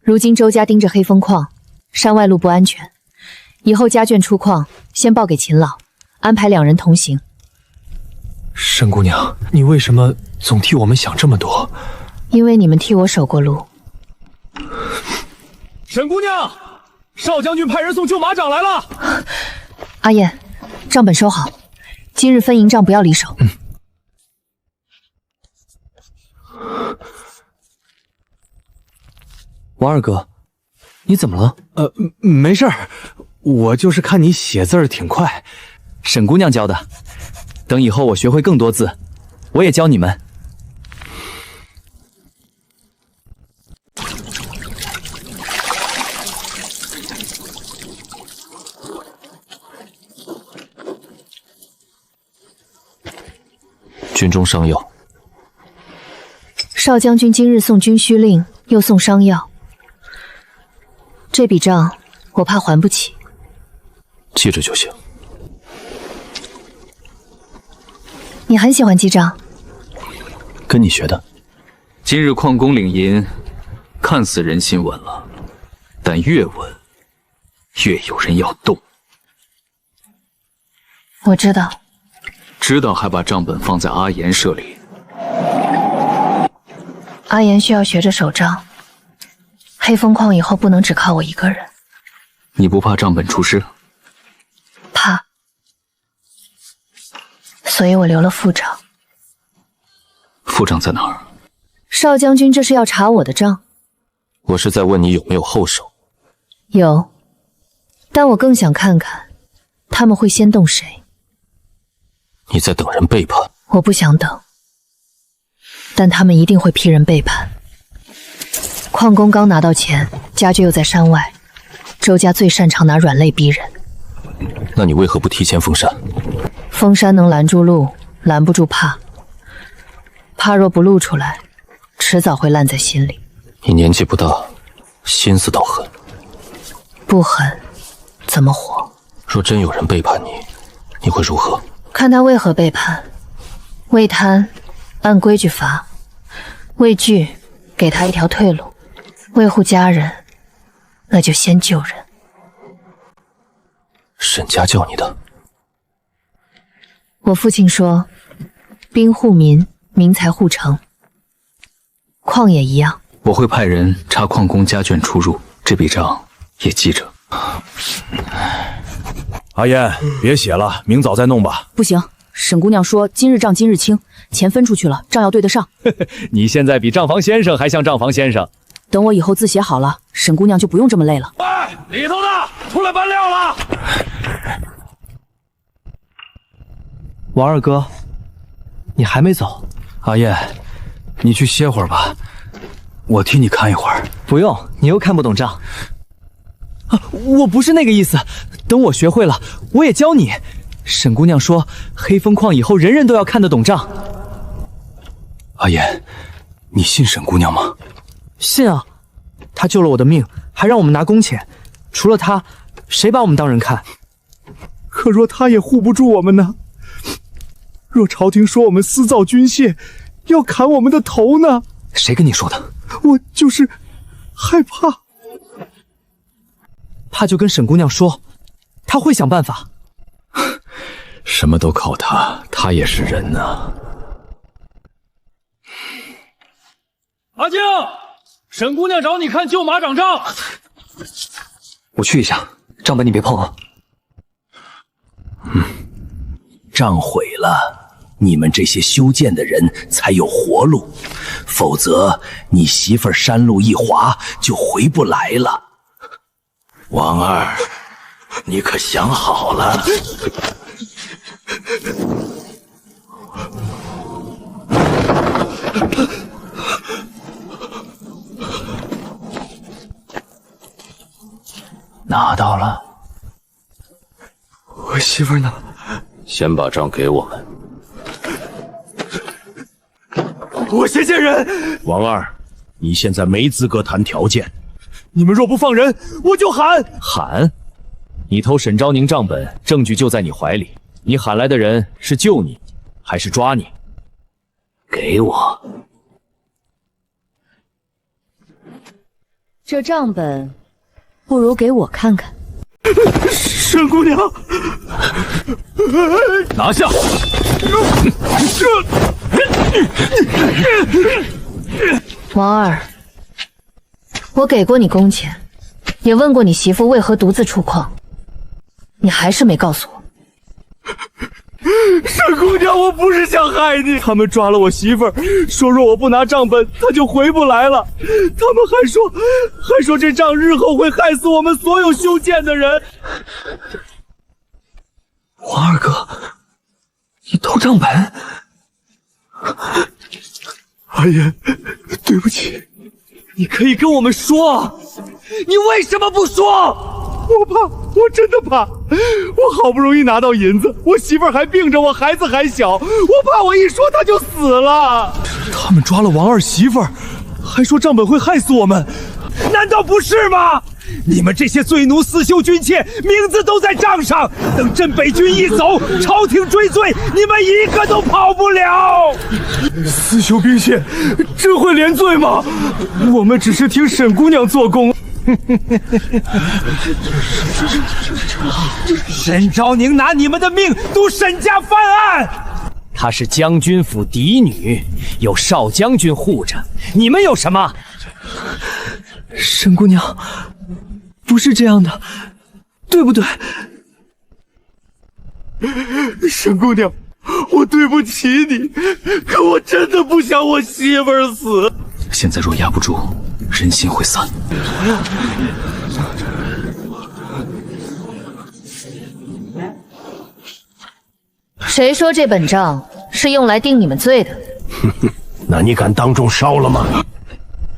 如今周家盯着黑风矿，山外路不安全，以后家眷出矿先报给秦老，安排2人同行。沈姑娘，你为什么总替我们想这么多？因为你们替我守过路。沈姑娘，少将军派人送救马长来了。阿燕，账本收好，今日分银账不要离手。王二哥，你怎么了？没事儿，我就是看你写字儿挺快。沈姑娘教的，等以后我学会更多字，我也教你们。军中伤药，少将军今日送军需令，又送伤药，这笔账我怕还不起。记着就行。你很喜欢记账，跟你学的。今日矿工领银，看似人心稳了，但越稳，越有人要动。我知道。知道还把账本放在阿岩舍里。阿岩需要学着守账，黑风矿以后不能只靠我一个人。你不怕账本出事？怕，所以我留了副账。副账在哪儿？少将军这是要查我的账？我是在问你有没有后手。有，但我更想看看他们会先动谁。你在等人背叛？我不想等，但他们一定会批人背叛。矿工刚拿到钱，家眷又在山外，周家最擅长拿软肋逼人。那你为何不提前封山？封山能拦住路，拦不住怕。怕若不露出来，迟早会烂在心里。你年纪不大，心思倒狠。不狠，怎么活？若真有人背叛你，你会如何？看他为何背叛。为贪，按规矩罚；为惧，给他一条退路；维护家人，那就先救人。沈家叫你的？我父亲说，兵护民，民才护城。矿也一样。我会派人查矿工家眷出入，这笔账也记着。阿燕，别写了，明早再弄吧。不行，沈姑娘说今日账今日清，钱分出去了，账要对得上。你现在比账房先生还像账房先生。等我以后字写好了，沈姑娘就不用这么累了。喂，里头的，出来搬料了。王二哥，你还没走？阿燕，你去歇会儿吧，我替你看一会儿。不用，你又看不懂账。我不是那个意思，等我学会了，我也教你。沈姑娘说，黑风矿以后人人都要看得懂账。阿燕，你信沈姑娘吗？信啊，她救了我的命，还让我们拿工钱，除了她，谁把我们当人看？可若他也护不住我们呢？若朝廷说我们私造军械，要砍我们的头呢？谁跟你说的？我就是害怕。怕就跟沈姑娘说，她会想办法。什么都靠他，他也是人呐。阿静，沈姑娘找你看旧马掌账。我去一下，账本你别碰啊。账毁了，你们这些修剑的人才有活路，否则你媳妇儿山路一滑就回不来了。王二，你可想好了？拿到了。我媳妇呢？先把账给我们。我先见人。王二，你现在没资格谈条件。你们若不放人，我就喊！喊？你偷沈昭宁账本，证据就在你怀里。你喊来的人是救你，还是抓你？给我。这账本，不如给我看看。沈姑娘，拿下！王二，我给过你工钱，也问过你媳妇为何独自出矿，你还是没告诉我。沈姑娘，我不是想害你，他们抓了我媳妇儿，说若我不拿账本，她就回不来了。他们还说这账日后会害死我们所有修剑的人。王二哥，你偷账本？阿言，对不起。你可以跟我们说，你为什么不说？我怕，我真的怕。我好不容易拿到银子，我媳妇儿还病着，我孩子还小，我怕我一说她就死了。他们抓了王二媳妇儿，还说账本会害死我们，难道不是吗？你们这些罪奴私修军械，名字都在账上，等镇北军一走，朝廷追罪，你们一个都跑不了。私修兵械，这会连罪吗？我们只是听沈姑娘做工。沈昭宁拿你们的命赌沈家翻案，她是将军府嫡女，有少将军护着，你们有什么？沈姑娘，不是这样的，对不对？沈姑娘，我对不起你，可我真的不想我媳妇儿死。现在若压不住，人心会散。谁说这本账是用来定你们罪的？那你敢当众烧了吗？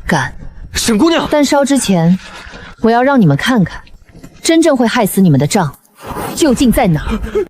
敢。沈姑娘，但烧之前，我要让你们看看，真正会害死你们的账究竟在哪儿。